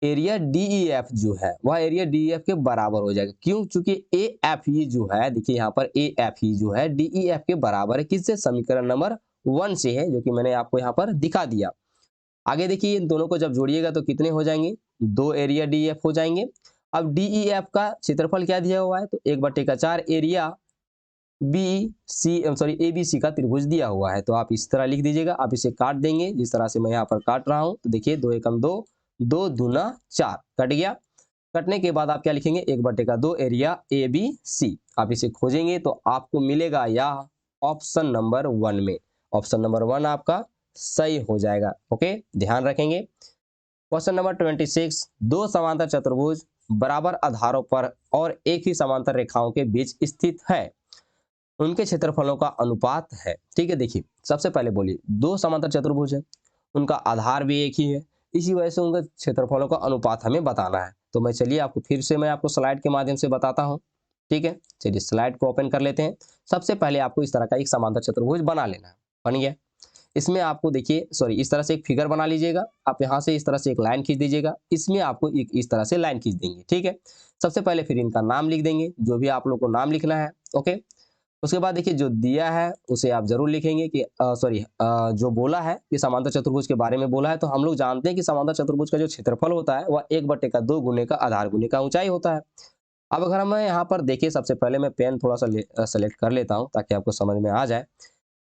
एरिया डी ई एफ जो है वह एरिया डी ई एफ के बराबर हो जाएगा। क्यों? चूंकि ए एफ ई जो है, देखिए यहाँ पर ए एफ ई जो है डी ई एफ के बराबर है, किससे, समीकरण नंबर 1 से है, जो कि मैंने आपको यहाँ पर दिखा दिया। आगे देखिए इन दोनों को जब जोड़िएगा तो कितने हो जाएंगे, 2 एरिया डी एफ हो जाएंगे। अब डी ई एफ का क्षेत्रफल क्या दिया हुआ है, तो 1/4 area B C sorry A B C का त्रिभुज दिया हुआ है। तो आप इस तरह लिख दीजिएगा। आप इसे काट देंगे जिस तरह से मैं यहाँ पर काट रहा हूँ। तो देखिए 2 एकम 2, 2 दूना 4 कट गया। कटने के बाद आप क्या लिखेंगे, 1/2 एरिया ए बी सी। आप इसे खोजेंगे तो आपको मिलेगा यह ऑप्शन नंबर 1 में। ऑप्शन नंबर 1 आपका सही हो जाएगा। ओके, ध्यान रखेंगे। क्वेश्चन नंबर 26, दो समांतर चतुर्भुज बराबर आधारों पर और एक ही समांतर रेखाओं के बीच स्थित है, उनके क्षेत्रफलों का अनुपात है। ठीक है, देखिए सबसे पहले बोलिए, दो समांतर चतुर्भुज है, उनका आधार भी एक ही है, इसी वजह से उनके क्षेत्रफलों का अनुपात हमें बताना है। तो मैं चलिए आपको फिर से मैं आपको स्लाइड के माध्यम से बताता हूँ। ठीक है, चलिए स्लाइड को ओपन कर लेते हैं। सबसे पहले आपको इस तरह का एक समांतर चतुर्भुज बना लेना है। बन गया। इसमें आपको देखिए इस तरह से एक फिगर बना लीजिएगा। आप यहाँ से इस तरह से एक लाइन खींच दीजिएगा, इसमें आपको एक इस तरह से लाइन खींच देंगे। ठीक है, सबसे पहले फिर इनका नाम लिख देंगे, जो भी आप लोग को नाम लिखना है। ओके, उसके बाद देखिए जो दिया है उसे आप जरूर लिखेंगे कि जो बोला है कि समांतर चतुर्भुज के बारे में बोला है, तो हम लोग जानते हैं कि समांतर चतुर्भुज का जो क्षेत्रफल होता है वह 1/2 गुने का आधार गुने का ऊंचाई होता है। अब अगर हम यहाँ पर देखिए, सबसे पहले मैं पेन थोड़ा सा सेलेक्ट कर लेता हूँ ताकि आपको समझ में आ जाए।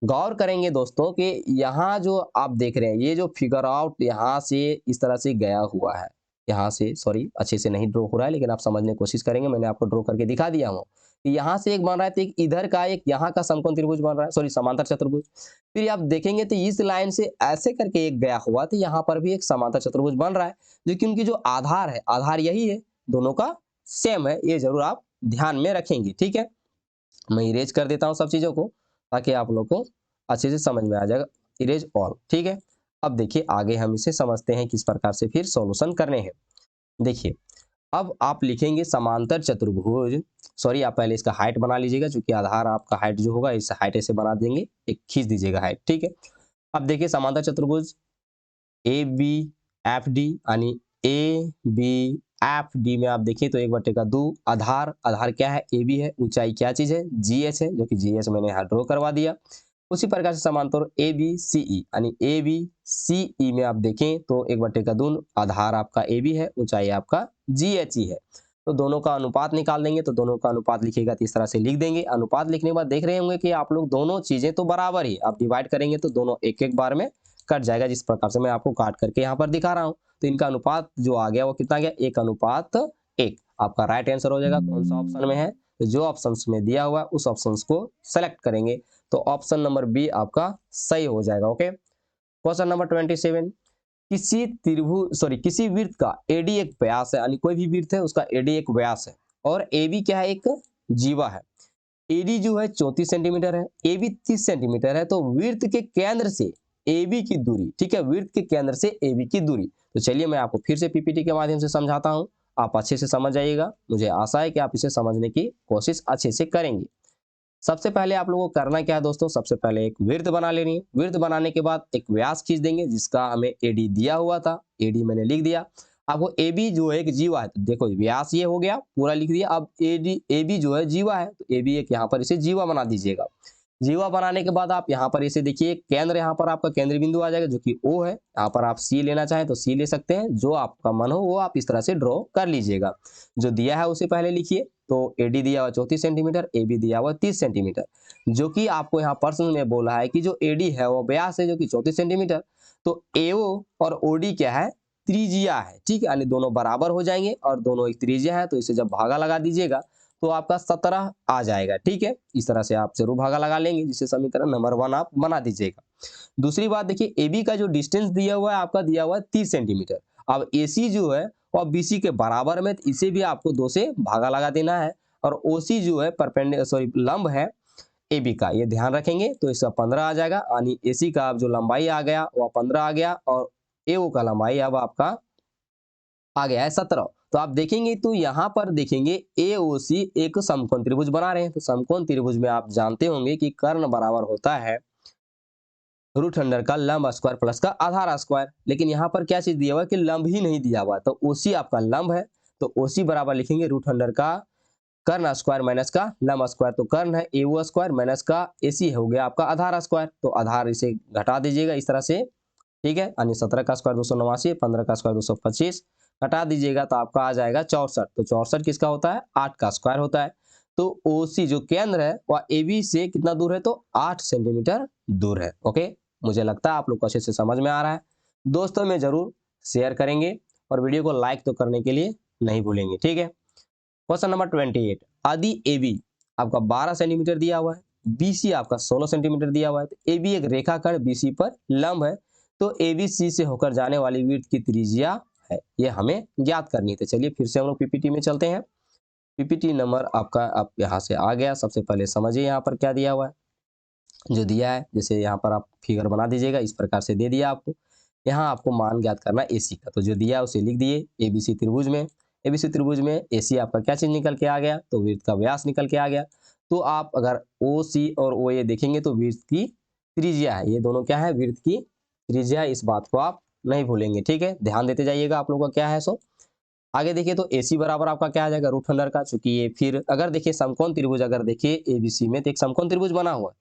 गौर करेंगे दोस्तों कि यहाँ जो आप देख रहे हैं ये जो फिगर आउट यहाँ से इस तरह से गया हुआ है, यहाँ से अच्छे से नहीं ड्रॉ हो रहा है, लेकिन आप समझने की कोशिश करेंगे। मैंने आपको ड्रॉ करके दिखा दिया हूँ। यहाँ से एक बन रहा है तो एक इधर का एक यहाँ का समकोण त्रिभुज बन रहा है, समांतर चतुर्भुज। फिर आप देखेंगे तो इस लाइन से ऐसे करके एक गया हुआ, तो यहाँ पर भी एक समांतर चतुर्भुज बन रहा है, जो कि उनकी जो आधार है, आधार यही है, दोनों का सेम है। ये जरूर आप ध्यान में रखेंगे। ठीक है, मैं इरेज कर देता हूँ सब चीजों को ताकि आप लोग को अच्छे से समझ में आ जाएगा। Erase all. ठीक है, अब देखिए आगे हम इसे समझते हैं किस प्रकार से फिर सॉल्यूशन करने हैं। देखिए अब आप लिखेंगे समांतर चतुर्भुज, आप पहले इसका हाइट बना लीजिएगा, क्योंकि आधार आपका हाइट जो होगा इस हाइट से बना देंगे, एक खींच दीजिएगा हाइट। ठीक है, अब देखिए समांतर चतुर्भुज ए बी एफ डी, यानी ए बी एफ डी में आप देखिए तो 1/2 आधार क्या है, ए बी है, ऊंचाई क्या चीज है, जी एच है, जो कि जी एच मैंने यहाँ ड्रॉ करवा दिया। उसी प्रकार से समांतर ए बी सी ई, यानी ए बी सी ई में आप देखें तो 1/2 आधार आपका ए बी है, ऊंचाई आपका जी एच ई है। तो दोनों का अनुपात निकाल देंगे, तो दोनों का अनुपात लिखिएगा तो इस तरह से लिख देंगे। अनुपात लिखने के बाद देख रहे होंगे कि आप लोग दोनों चीजें तो बराबर ही, आप डिवाइड करेंगे तो दोनों एक एक बार में कट जाएगा, जिस प्रकार से मैं आपको काट करके यहाँ पर दिखा रहा हूँ। तो इनका अनुपात जो आ गया वो कितना गया, 1:1। आपका राइट आंसर हो जाएगा कौन सा ऑप्शन में है। तो जो ऑप्शन में दिया हुआ है उस ऑप्शन को सेलेक्ट करेंगे तो ऑप्शन नंबर बी आपका सही हो जाएगा। ओके, क्वेश्चन नंबर 27, किसी वृत्त का एडी एक व्यास है, यानी कोई भी वृत्त है उसका एडी एक व्यास है और एबी क्या है, एक जीवा है। एडी जो है 34 सेंटीमीटर है, एबी 30 सेंटीमीटर है, तो वृत्त के केंद्र से एबी की दूरी, ठीक है, वृत्त के केंद्र से एबी की दूरी। तो चलिए मैं आपको फिर से पीपीटी के माध्यम से समझाता हूं, आप अच्छे से समझ जाइएगा। मुझे आशा है कि आप इसे समझने की कोशिश अच्छे से करेंगे। सबसे पहले आप लोगों को करना क्या है दोस्तों, सबसे पहले एक वृत्त बना लेनी है। वृत्त बनाने के बाद एक व्यास खींच देंगे जिसका हमें एडी दिया हुआ था, एडी मैंने लिख दिया। आपको एबी जो है एक जीवा है, तो देखो व्यास ये हो गया पूरा लिख दिया। अब एडी एबी जो है जीवा है, तो एबी एक यहाँ पर इसे जीवा बना दीजिएगा। जीवा बनाने के बाद आप यहाँ पर इसे देखिए केंद्र, यहाँ पर आपका केंद्र बिंदु आ जाएगा जो कि ओ है। यहाँ पर आप सी लेना चाहें तो सी ले सकते हैं, जो आपका मन हो वो आप इस तरह से ड्रॉ कर लीजिएगा। जो दिया है उसे पहले लिखिए। तो एडी दिया हुआ 34 सेंटीमीटर, एबी दिया हुआ 30 सेंटीमीटर, जो कि आपको यहाँ प्रश्न में बोला है कि जो एडी है वो व्यास है जो कि 34 सेंटीमीटर। तो एओ और ओडी क्या है, त्रिज्या है, ठीक है, यानी दोनों बराबर हो जाएंगे और दोनों एक त्रिज्या है, तो इसे जब भागा लगा दीजिएगा तो आपका 17 आ जाएगा। ठीक है, इस तरह से आप जरूर भागा लगा लेंगे, जिससे समीकरण नंबर 1 आप बना दीजिएगा। दूसरी बात देखिए, एबी का जो डिस्टेंस दिया हुआ है आपका दिया हुआ है 30 सेंटीमीटर। अब एसी जो है और बीसी के बराबर में, तो इसे भी आपको 2 से भागा लगा देना है। और ओसी जो है लंब है एबी का, ये ध्यान रखेंगे, तो इसका 15 आ जाएगा, यानी एसी का जो लंबाई आ गया वह 15 आ गया और एओ का लंबाई अब आपका आ गया है 17। तो आप देखेंगे तो यहाँ पर देखेंगे एओसी एक समकोण त्रिभुज बना रहे हैं। तो समकोण त्रिभुज में आप जानते होंगे कि कर्ण बराबर होता है रूट अंडर का लंब स्क्वायर प्लस का आधार स्क्वायर। लेकिन यहाँ पर क्या चीज दिया हुआ है कि लंब ही नहीं दिया हुआ है, तो ओसी आपका लंब है, तो ओसी बराबर लिखेंगे रूट अंडर का कर्ण स्क्वायर माइनस का लंब स्क्वायर। तो कर्ण है एओ स्क्वायर माइनस का एसी हो गया आपका आधार स्क्वायर, तो आधार इसे घटा दीजिएगा इस तरह से, ठीक है, यानी 17 का स्क्वायर 289, 15 का स्क्वायर 225, घटा दीजिएगा तो आपका आ जाएगा 64। तो 64 किसका होता है, 8 का स्क्वायर होता है। तो ओसी जो केंद्र है वह एबी से कितना दूर है, तो 8 सेंटीमीटर दूर है। ओके, मुझे लगता है आप लोग को अच्छे से समझ में आ रहा है। दोस्तों में जरूर शेयर करेंगे और वीडियो को लाइक तो करने के लिए नहीं भूलेंगे, ठीक है। क्वेश्चन नंबर 28, यदि एबी आपका 12 सेंटीमीटर दिया हुआ है, बीसी आपका 16 सेंटीमीटर दिया हुआ है, तो एबी एक रेखाखंड बीसी पर लंब है, तो एबीसी से होकर जाने वाली वृत्त की त्रिज्या है, ये हमें ज्ञात करनी है। तो चलिए फिर से हम लोग पीपीटी में चलते हैं। पीपीटी नंबर आपका आप यहाँ से आ गया। सबसे पहले समझिए यहाँ पर क्या दिया हुआ है। जो दिया है जैसे यहाँ पर आप फिगर बना दीजिएगा, इस प्रकार से दे दिया आपको। यहाँ आपको मान ज्ञात करना एसी का, तो जो दिया है उसे लिख दिए। एबीसी त्रिभुज में, एबीसी त्रिभुज में एसी आपका क्या चीज निकल के आ गया, तो वृत्त का व्यास निकल के आ गया। तो आप अगर ओ सी और ओ ए देखेंगे तो वृत्त की त्रिज्या है, ये दोनों क्या है, वृत्त की त्रिज्या है, इस बात को आप नहीं भूलेंगे, ठीक है, ध्यान देते जाइएगा आप लोगों का क्या है। सो आगे देखिए तो एसी बराबर आपका क्या आ जाएगा, रूट अंडर का, चूंकि ये फिर अगर देखिए समकोण त्रिभुज, अगर देखिए एबीसी में तो एक समकोण त्रिभुज बना हुआ है,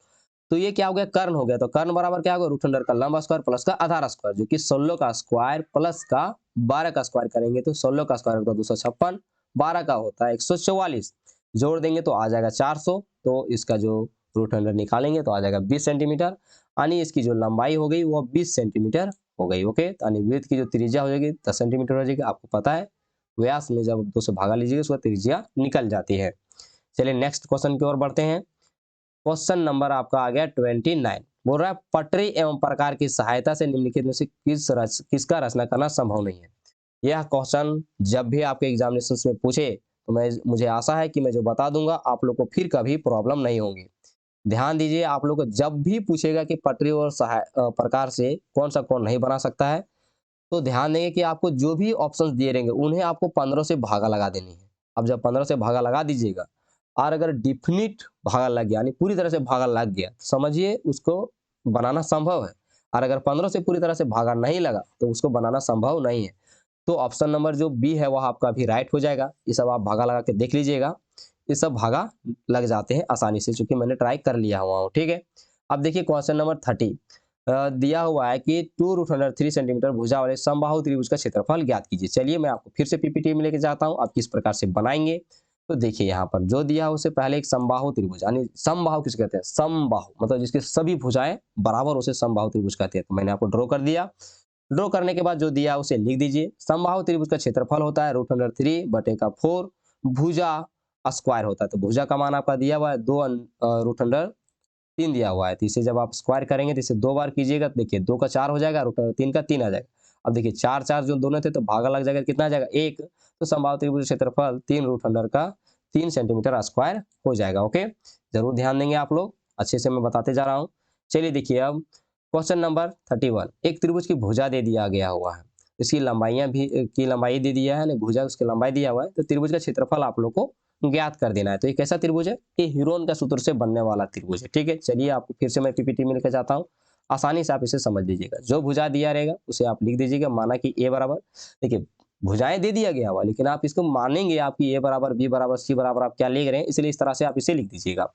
तो ये क्या हो गया, कर्ण हो गया। तो कर्ण बराबर क्या होगा, रूट अंडर का लंब स्क्वायर प्लस का आधार स्क्वायर, जो कि 16 का स्क्वायर प्लस का 12 का स्क्वायर करेंगे तो 16 का स्क्वायर होता है 256, 12 का होता है 144, जोड़ देंगे तो आ जाएगा 400। तो इसका जो रूट अंडर निकालेंगे तो आ जाएगा 20 सेंटीमीटर, यानी इसकी जो लंबाई हो गई वो 20 सेंटीमीटर हो गई। ओके, यानी वृत्त की जो त्रिज्या हो जाएगी 10 सेंटीमीटर हो जाएगी। आपको पता है व्यास में जब 2 से भागा लीजिएगा उसका त्रिज्या निकल जाती है। चलिए नेक्स्ट क्वेश्चन की ओर बढ़ते हैं। क्वेश्चन नंबर आपका आ गया 29, बोल रहा है पटरी एवं प्रकार की सहायता से निम्नलिखित में से किसका रचना करना संभव नहीं है। यह क्वेश्चन जब भी आपके एग्जामिनेशन में पूछे तो मुझे आशा है कि मैं जो बता दूंगा आप लोग को फिर कभी प्रॉब्लम नहीं होगी। ध्यान दीजिए, आप लोग को जब भी पूछेगा कि पटरी और प्रकार से कौन सा कौन नहीं बना सकता है, तो ध्यान देंगे कि आपको जो भी ऑप्शंस दिए रहेंगे उन्हें आपको 15 से भागा लगा देनी है। अब जब 15 से भागा लगा दीजिएगा और अगर डिफिनिट भागा लग गया, यानी पूरी तरह से भागा लग गया, तो समझिए उसको बनाना संभव है। और अगर 15 से पूरी तरह से भागा नहीं लगा तो उसको बनाना संभव नहीं है। तो ऑप्शन नंबर जो बी है वह आपका भी राइट हो जाएगा। ये सब आप भागा लगा के देख लीजिएगा, ये सब भागा लग जाते हैं आसानी से, चूंकि मैंने ट्राई कर लिया हुआ हूँ, ठीक है। अब देखिए क्वेश्चन नंबर 30, दिया हुआ है कि 2√3 सेंटीमीटर भुजा वाले समबाहु त्रिभुज का क्षेत्रफल ज्ञात कीजिए। चलिए मैं आपको फिर से पीपीटी में लेके जाता हूँ, आप किस प्रकार से बनाएंगे। तो देखिए यहाँ पर जो दिया है उससे पहले एक समबाहु त्रिभुज, यानी समबाहु किसे कहते हैं, समबाहु मतलब जिसके सभी भुजाएं बराबर उसे समबाहु त्रिभुज कहते हैं। तो मैंने आपको ड्रॉ कर दिया। ड्रॉ करने के बाद जो दिया उसे लिख दीजिए। समबाहु त्रिभुज का क्षेत्रफल होता है √3 बटे का 4, भुजा स्क्वायर होता है। तो भुजा का मान आपका दिया हुआ है 2√3 दिया हुआ है, तो इसे जब आप स्क्वायर करेंगे तो इसे 2 बार कीजिएगा तो देखिए 2 का 4 हो जाएगा, √3 का 3 आ जाएगा। अब देखिए 4 4 जो दोनों थे तो भागा लग जाएगा, कितना आ जाएगा 1। तो समबाहु त्रिभुज क्षेत्रफल 3√3 सेंटीमीटर स्क्वायर हो जाएगा। ओके, जरूर ध्यान देंगे आप लोग, अच्छे से मैं बताते जा रहा हूँ। चलिए देखिए अब क्वेश्चन नंबर 31। एक त्रिभुज की भुजा दे दिया गया हुआ है, इसकी लंबाइयां भी की लंबाई दे दिया है, भुजा उसकी लंबाई दिया हुआ है, तो त्रिभुज का क्षेत्रफल आप लोग को ज्ञात कर देना है। तो ये कैसा त्रिभुज है, ये ह्यूरोन का सूत्र से बनने वाला त्रिभुज है। ठीक है, चलिए आपको फिर से मैं पीपीटी में लेकर जाता हूँ, आसानी से आप इसे समझ लीजिएगा। जो भुजा दिया रहेगा उसे आप लिख दीजिएगा, माना कि ए बराबर, देखिए भुजाएं दे दिया गया हुआ, लेकिन आप इसको मानेंगे आपकी ए बराबर, बी बराबर, सी बराबर आप क्या लिख रहे हैं, इसलिए इस तरह से आप इसे लिख दीजिएगा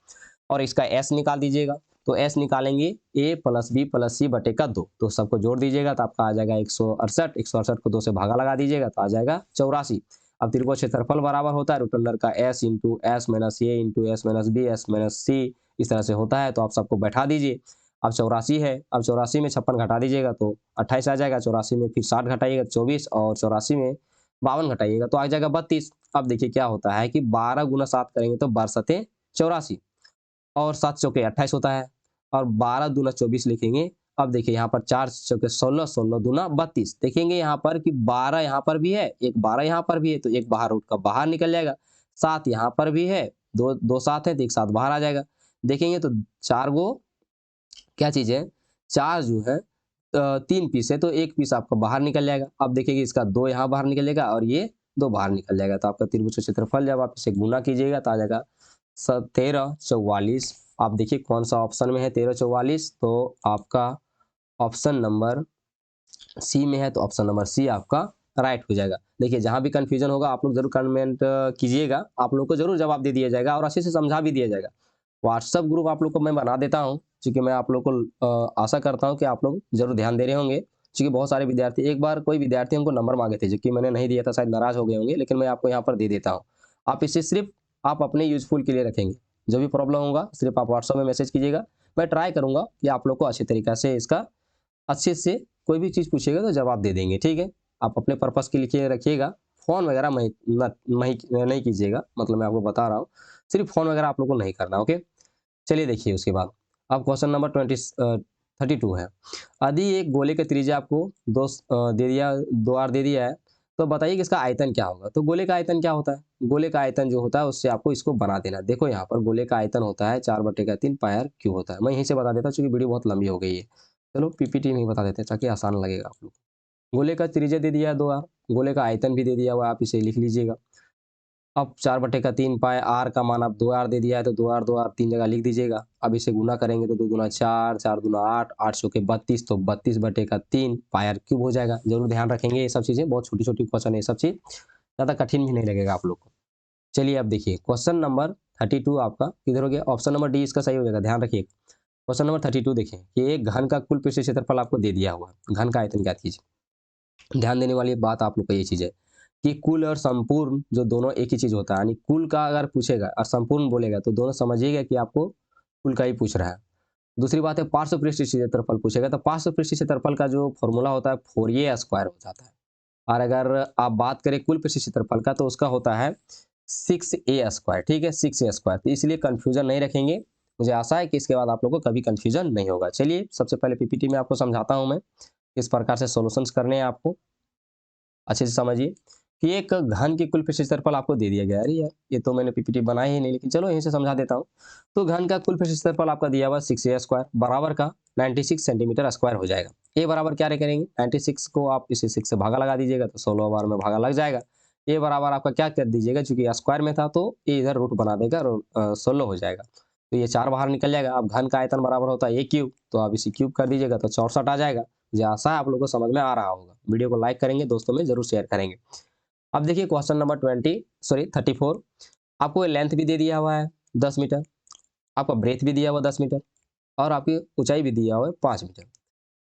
और इसका एस निकाल दीजिएगा। तो एस निकालेंगे ए प्लस बी प्लस सी बटे का 2, तो सबको जोड़ दीजिएगा तो आपका आ जाएगा 168। 168 को 2 से भागा लगा दीजिएगा तो आ जाएगा 84। अब त्रिभुज क्षेत्रफल बराबर होता है रूट अंडर का S into S minus A into S minus B S minus C, इस तरह से होता है। तो आप सबको बैठा दीजिए। अब 84 है, अब 84 में 56 घटा दीजिएगा तो 28 आ जाएगा। 84 में फिर 60 घटाइएगा 24, और 84 में 52 घटाइएगा तो आ जाएगा 32। अब देखिए क्या होता है कि 12 गुना 7 करेंगे तो 12 सते 84, और 7 चौके 28 होता है, और 12 दूना 24 लिखेंगे। अब देखिए यहाँ पर 4 चौके 16, 16 दूना 32। देखेंगे यहाँ पर कि 12 यहाँ पर भी है, एक 12 यहाँ पर भी है, तो एक बाहर रूट का बाहर निकल जाएगा। 7 यहाँ पर भी है, दो दो 7 है तो एक 7 बाहर आ जाएगा। देखेंगे तो 4 गो क्या चीज है, 4 जो है 3 पीस है, तो एक पीस आपका बाहर निकल जाएगा। अब देखिए इसका 2 यहाँ बाहर निकल जाएगा और ये 2 बाहर निकल जाएगा। तो आपका त्रिभुज का क्षेत्रफल जब आप इसे गुना कीजिएगा तो आ जाएगा 1344। आप देखिए कौन सा ऑप्शन में है 1344, तो आपका ऑप्शन नंबर सी में है, तो ऑप्शन नंबर सी आपका राइट हो जाएगा। देखिए जहां भी कंफ्यूजन होगा आप लोग जरूर कमेंट कीजिएगा, आप लोग को जरूर जवाब दे दिया जाएगा और अच्छे से समझा भी दिया जाएगा। व्हाट्सएप ग्रुप आप लोग को मैं बना देता हूं, क्योंकि मैं आप लोग को आशा करता हूं कि आप लोग जरूर ध्यान दे रहे होंगे, क्योंकि बहुत सारे विद्यार्थी, एक बार कोई विद्यार्थी हमको नंबर मांगे थे जो कि मैंने नहीं दिया था, शायद नाराज हो गए होंगे, लेकिन मैं आपको यहाँ पर दे देता हूँ। आप इसे सिर्फ आप अपने यूजफुल के लिए रखेंगे, जो भी प्रॉब्लम होगा सिर्फ आप व्हाट्सएप में मैसेज कीजिएगा। मैं ट्राई करूंगा कि आप लोग को अच्छे तरीके से इसका अच्छे से कोई भी चीज़ पूछेगा तो जवाब दे देंगे। ठीक है, आप अपने पर्पस के लिए रखिएगा, फ़ोन वगैरह नहीं कीजिएगा, मतलब मैं आपको बता रहा हूँ, सिर्फ फ़ोन वगैरह आप लोग को नहीं करना। ओके, चलिए देखिए उसके बाद अब क्वेश्चन नंबर 32 है। यदि एक गोले के त्रिज्या आपको दे दिया, 2r दे दिया है, तो बताइए कि इसका आयतन क्या होगा। तो गोले का आयतन क्या होता है, गोले का आयतन जो होता है उससे आपको इसको बना देना। देखो यहाँ पर गोले का आयतन होता है 4/3 पाई r क्यूब होता है। मैं यहीं से बता देता हूँ क्योंकि वीडियो बहुत लंबी हो गई है। चलो पीपीटी में ही बता देते हैं ताकि आसान लगेगा आप लोग। गोले का त्रिज्या दे दिया है 2r, गोले का आयतन भी दे दिया हुआ है, आप इसे लिख लीजिएगा। अब 4/3 पाई r का मान आप 2r दे दिया है, तो 2r 3 जगह लिख दीजिएगा। अब इसे गुना करेंगे तो 2 दूना 4, 4 दूना 8, 8 चौके 32, तो 32/3 पाई r क्यूब हो जाएगा। जरूर ध्यान रखेंगे, ये सब चीज़ें बहुत छोटी छोटी क्वेश्चन है, ये सब चीज़ ज़्यादा कठिन भी नहीं लगेगा आप लोग को। चलिए अब देखिए क्वेश्चन नंबर 32 आपका किधर हो गया, ऑप्शन नंबर डी इसका सही हो जाएगा। ध्यान रखिए क्वेश्चन नंबर 32 देखें कि एक घन का कुल पृष्ठ क्षेत्रफल आपको दे दिया हुआ है, घन का आयतन ज्ञात कीजिए। ध्यान देने वाली बात आप लोग को ये चीज़ है कि कुल और संपूर्ण जो दोनों एक ही चीज़ होता है, यानी कुल का अगर पूछेगा और संपूर्ण बोलेगा तो दोनों समझिएगा कि आपको कुल का ही पूछ रहा है। दूसरी बात है पार्श्व पृष्ठ क्षेत्रफल पूछेगा, तो पार्श्व पृष्ठ क्षेत्रफल का जो फॉर्मूला होता है 4a स्क्वायर हो जाता है, और अगर आप बात करें कुल पृष्ठ क्षेत्रफल का तो उसका होता है 6a स्क्वायर। ठीक है, 6a स्क्वायर, तो इसलिए कंफ्यूजन नहीं रखेंगे। मुझे आशा है कि इसके बाद आप लोगों को कभी कंफ्यूजन नहीं होगा। चलिए सबसे पहले पीपीटी में आपको समझाता हूं मैं किस प्रकार से सॉल्यूशंस करने हैं, आपको अच्छे से समझिए कि एक घन की कुल पृष्ठ क्षेत्रफल आपको दे दिया गया है। अरे यार ये तो मैंने पीपीटी बनाई ही नहीं, लेकिन चलो यहीं से समझा देता हूँ। तो घन का कुल पृष्ठ क्षेत्रफल आपका दिया हुआ 6a स्क्वायर बराबर का 96 सेंटीमीटर स्क्वायर हो जाएगा। ए बराबर क्या करेंगे, 96 को आप इसे 6 से भागा लगा दीजिएगा तो 16 बार में भागा लग जाएगा। ए बराबर आपका क्या कर दीजिएगा, चूंकि स्क्वायर में था तो ए इधर रूट बना देगा और 16 हो जाएगा, तो ये 4 बाहर निकल जाएगा। अब घन का आयतन बराबर होता है ए क्यूब, तो आप इसे क्यूब कर दीजिएगा तो 64 आ जाएगा। मुझे आशा है आप लोगों को समझ में आ रहा होगा। वीडियो को लाइक करेंगे, दोस्तों में जरूर शेयर करेंगे। अब देखिए क्वेश्चन नंबर 34, आपको लेंथ भी दे दिया हुआ है 10 मीटर, आपका ब्रेथ भी दिया हुआ 10 मीटर, और आपकी ऊंचाई भी दिया हुआ है 5 मीटर।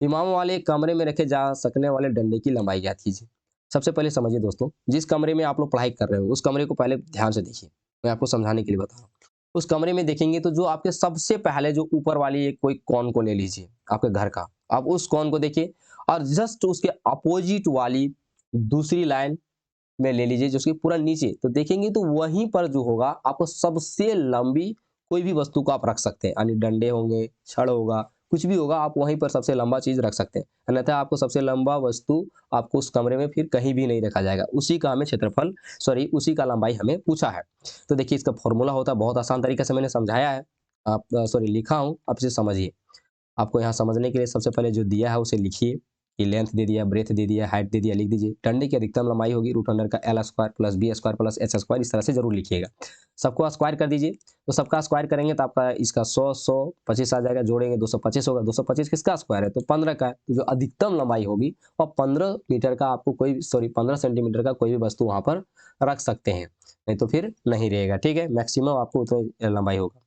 विमाओं वाले कमरे में रखे जा सकने वाले डंडे की लंबाई ज्ञात कीजिए। सबसे पहले समझिए दोस्तों, जिस कमरे में आप लोग पढ़ाई कर रहे हो उस कमरे को पहले ध्यान से देखिए, मैं आपको समझाने के लिए बता रहा हूँ। उस कमरे में देखेंगे तो जो आपके सबसे पहले जो ऊपर वाली एक कोई कॉन को ले लीजिए आपके घर का, आप उस कॉन को देखिए और जस्ट उसके अपोजिट वाली दूसरी लाइन में ले लीजिए, जो उसके पूरा नीचे तो देखेंगे तो वहीं पर जो होगा आपको सबसे लंबी कोई भी वस्तु को आप रख सकते हैं, यानी डंडे होंगे, छड़ होगा, कुछ भी होगा, आप वहीं पर सबसे लंबा चीज रख सकते हैं। अन्यथा आपको सबसे लंबा वस्तु आपको उस कमरे में फिर कहीं भी नहीं रखा जाएगा। उसी का हमें क्षेत्रफल, सॉरी उसी का लंबाई हमें पूछा है। तो देखिए इसका फॉर्मूला होता है, बहुत आसान तरीके से मैंने समझाया है, आप सॉरी लिखा हूँ, आप इसे समझिए। आपको यहाँ समझने के लिए सबसे पहले जो दिया है उसे लिखिए, कि लेंथ दे दिया, ब्रेथ दे दिया, हाइट दे दिया, लिख दीजिए। डंडे की अधिकतम लंबाई होगी रूट अंडर का L square plus B square plus H square, इस तरह से जरूर लिखिएगा। सबको स्क्वायर कर दीजिए, तो सबका स्क्वायर करेंगे तो आपका इसका 100 25 आ जाएगा, जोड़ेंगे 225 होगा, 225 किसका स्क्वायर है तो 15 का है। तो जो अधिकतम लंबाई होगी और 15 मीटर का आपको कोई, सॉरी 15 सेंटीमीटर का कोई भी वस्तु वहां पर रख सकते हैं, नहीं तो फिर नहीं रहेगा। ठीक है, मैक्सिमम आपको उतनी लंबाई होगा।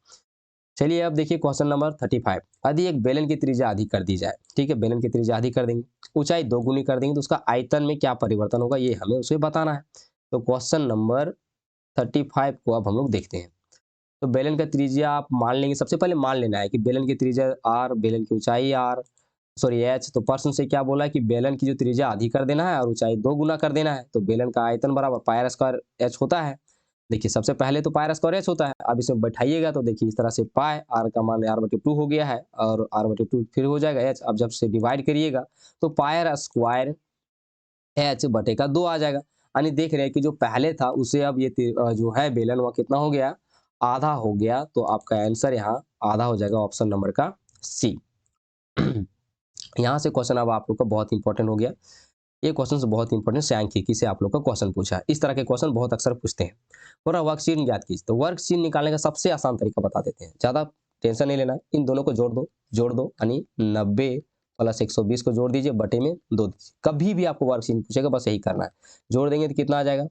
चलिए अब देखिए क्वेश्चन नंबर 35। यदि एक बेलन की त्रिज्या आधी कर दी जाए, ठीक है, बेलन की त्रिज्या आधी कर देंगे, ऊंचाई दोगुनी कर देंगे, तो उसका आयतन में क्या परिवर्तन होगा ये हमें उसे बताना है। तो क्वेश्चन नंबर 35 को अब हम लोग देखते हैं। तो बेलन का त्रिज्या आप मान लेंगे, सबसे पहले मान लेना है कि बेलन की त्रिज्या आर, बेलन की ऊंचाई आर, सॉरी एच। तो प्रश्न से क्या बोला कि बेलन की जो त्रिज्या आधी कर देना है और ऊंचाई 2 गुना कर देना है, तो बेलन का आयतन बराबर पाई आर स्क्वायर एच होता है। देखिए सबसे पहले तो पाई आर स्क्वायर एच होता है, अब इसमें बैठाइएगा तो देखिए इस तरह से पाई आर का मान r/2 हो गया है और r/2 फिर हो जाएगा एच। अब जब से डिवाइड करिएगा तो पाई आर स्क्वायर एच बटे का 2 आ जाएगा। यानी देख रहे हैं कि जो पहले था उसे अब ये जो है बेलन वह कितना हो गया, आधा हो गया। तो आपका आंसर यहाँ आधा हो जाएगा, ऑप्शन नंबर का सी। यहाँ से क्वेश्चन अब आप लोग का बहुत इंपॉर्टेंट हो गया। ये क्वेश्चन बहुत इंपॉर्टेंट सांख्यिकी से आप लोग का क्वेश्चन पूछा है। इस तरह के क्वेश्चन बहुत अक्सर पूछते हैं। पूरा वर्कशीट ज्ञात कीजिए। तो वर्कशीट निकालने का सबसे आसान तरीका बता देते हैं, ज्यादा टेंशन नहीं लेना है। इन दोनों को जोड़ दो यानी 90 प्लस 120 को जोड़ दीजिए, बटे में 2 दीजिए। कभी भी आपको वर्कशीट पूछेगा बस यही करना है, जोड़ देंगे तो कितना आ जाएगा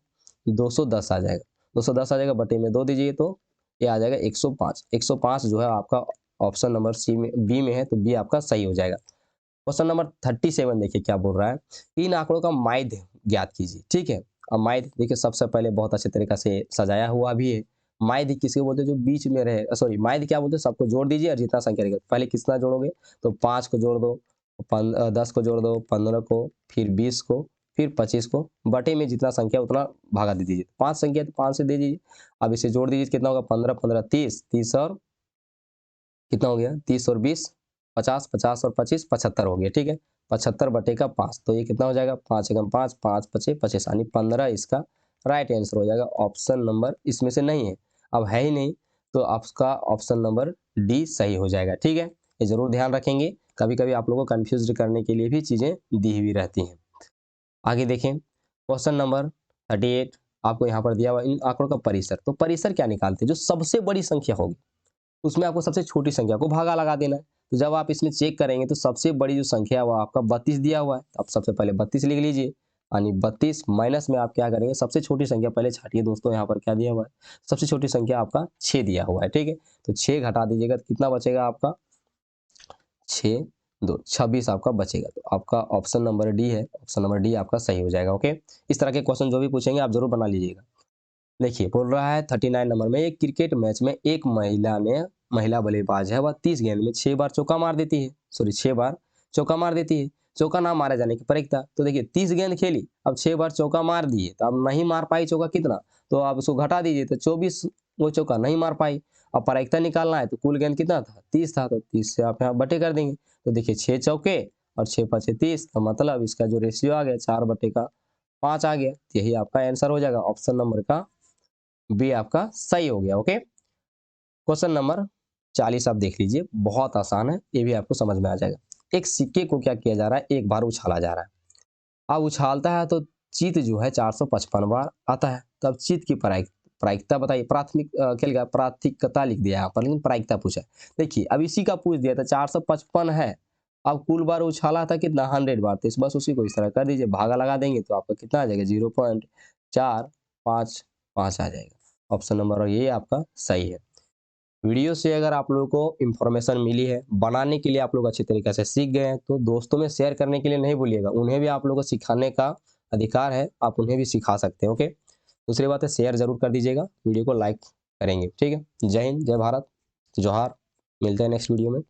210 आ जाएगा, 210 आ जाएगा, बटे में 2 दीजिए तो ये आ जाएगा 105। 105 जो है आपका ऑप्शन नंबर सी में, बी में है, तो बी आपका सही हो जाएगा। क्वेश्चन नंबर 37 देखिए क्या बोल रहा है, इन आंकड़ों का माध्य ज्ञात कीजिए। ठीक है, अब माध्य देखिए सबसे पहले बहुत अच्छे तरीके से सजाया हुआ भी है। माध्य किसके बोलते हैं, जो बीच में रहे, सॉरी माध्य क्या बोलते हैं, सबको जोड़ दीजिए और जितना संख्या रहेगा पहले कितना जोड़ोगे तो 5 को जोड़ दो, 10 को जोड़ दो, 15 को, फिर 20 को, फिर 25 को, बटे में जितना संख्या उतना भागा दे दीजिए। 5 संख्या तो 5 से दे दीजिए। अब इसे जोड़ दीजिए कितना होगा, 15 15 30, 30 और कितना हो गया 30 और 20 50, 50 और 25 75 हो गया। ठीक है, 75 बटे का 5, तो ये कितना हो जाएगा 5 एकम 5, 5 पचे 25 यानी 15 इसका राइट आंसर हो जाएगा। ऑप्शन नंबर इसमें से नहीं है, अब है ही नहीं, तो आपका ऑप्शन नंबर डी सही हो जाएगा। ठीक है, ये जरूर ध्यान रखेंगे, कभी कभी आप लोगों को कंफ्यूज करने के लिए भी चीजें दी हुई रहती हैं। आगे देखें क्वेश्चन नंबर 38, आपको यहाँ पर दिया हुआ इन आंकड़ों का परिसर। तो परिसर क्या निकालते हैं, जो सबसे बड़ी संख्या होगी उसमें आपको सबसे छोटी संख्या को भागा लगा देना है। तो जब आप इसमें चेक करेंगे तो सबसे बड़ी जो संख्या है वो आपका 32 दिया हुआ है, तो आप सबसे पहले 32 लिख लीजिए, यानी 32 माइनस में आप क्या करेंगे, सबसे छोटी संख्या पहले छाटिए दोस्तों, यहाँ पर क्या दिया हुआ है, सबसे छोटी संख्या आपका 6 दिया हुआ है। ठीक है, तो 6 घटा दीजिएगा तो कितना बचेगा आपका 6 2 26 आपका बचेगा। तो आपका ऑप्शन नंबर डी है, ऑप्शन नंबर डी आपका सही हो जाएगा। ओके, इस तरह के क्वेश्चन जो भी पूछेंगे आप जरूर बना लीजिएगा। देखिए बोल रहा है 39 नंबर में, एक क्रिकेट मैच में एक महिला बल्लेबाज है, वह 30 गेंद में 6 बार चौका मार देती है, सॉरी 6 बार चौका मार देती है, चौका ना मारे जाने की प्रायिकता। तो देखिए 30 गेंद खेली, अब 6 बार चौका मार दिए, तो अब नहीं मार पाई चौका कितना, तो आप उसको घटा दीजिए तो 24 वो चौका नहीं मार पाई। अब प्रायिकता निकालना है तो कुल गेंद कितना था 30 था, तो 30 से आप यहाँ बटे कर देंगे। तो देखिए 6 चौके और 6 5 30, तो मतलब इसका जो रेशियो आ गया 4 बटे का 5 आ गया। यही आपका आंसर हो जाएगा, ऑप्शन नंबर का बी आपका सही हो गया। ओके, क्वेश्चन नंबर 40 आप देख लीजिए, बहुत आसान है, ये भी आपको समझ में आ जाएगा। एक सिक्के को क्या किया जा रहा है, एक बार उछाला जा रहा है। अब उछालता है तो चित जो है 455 बार आता है। तब चित की प्रायिकता बताइए, क्या लिखा प्राथमिकता लिख दिया यहाँ पर, लेकिन प्रायिकता पूछा। देखिए अब इसी का पूछ दिया था, 455 है, अब कुल बार उछाला था कितना 100 बार, तो इस बस उसी को इस तरह कर दीजिए, भागा लगा देंगे तो आपका कितना आ जाएगा 0.455 आ जाएगा। ऑप्शन नंबर और ये आपका सही है। वीडियो से अगर आप लोगों को इन्फॉर्मेशन मिली है, बनाने के लिए आप लोग अच्छी तरीके से सीख गए हैं, तो दोस्तों में शेयर करने के लिए नहीं भूलिएगा, उन्हें भी आप लोगों को सिखाने का अधिकार है, आप उन्हें भी सिखा सकते हैं। ओके, दूसरी बात है शेयर जरूर कर दीजिएगा, वीडियो को लाइक करेंगे। ठीक है, जय हिंद, जय भारत, जोहार, मिलते हैं नेक्स्ट वीडियो में।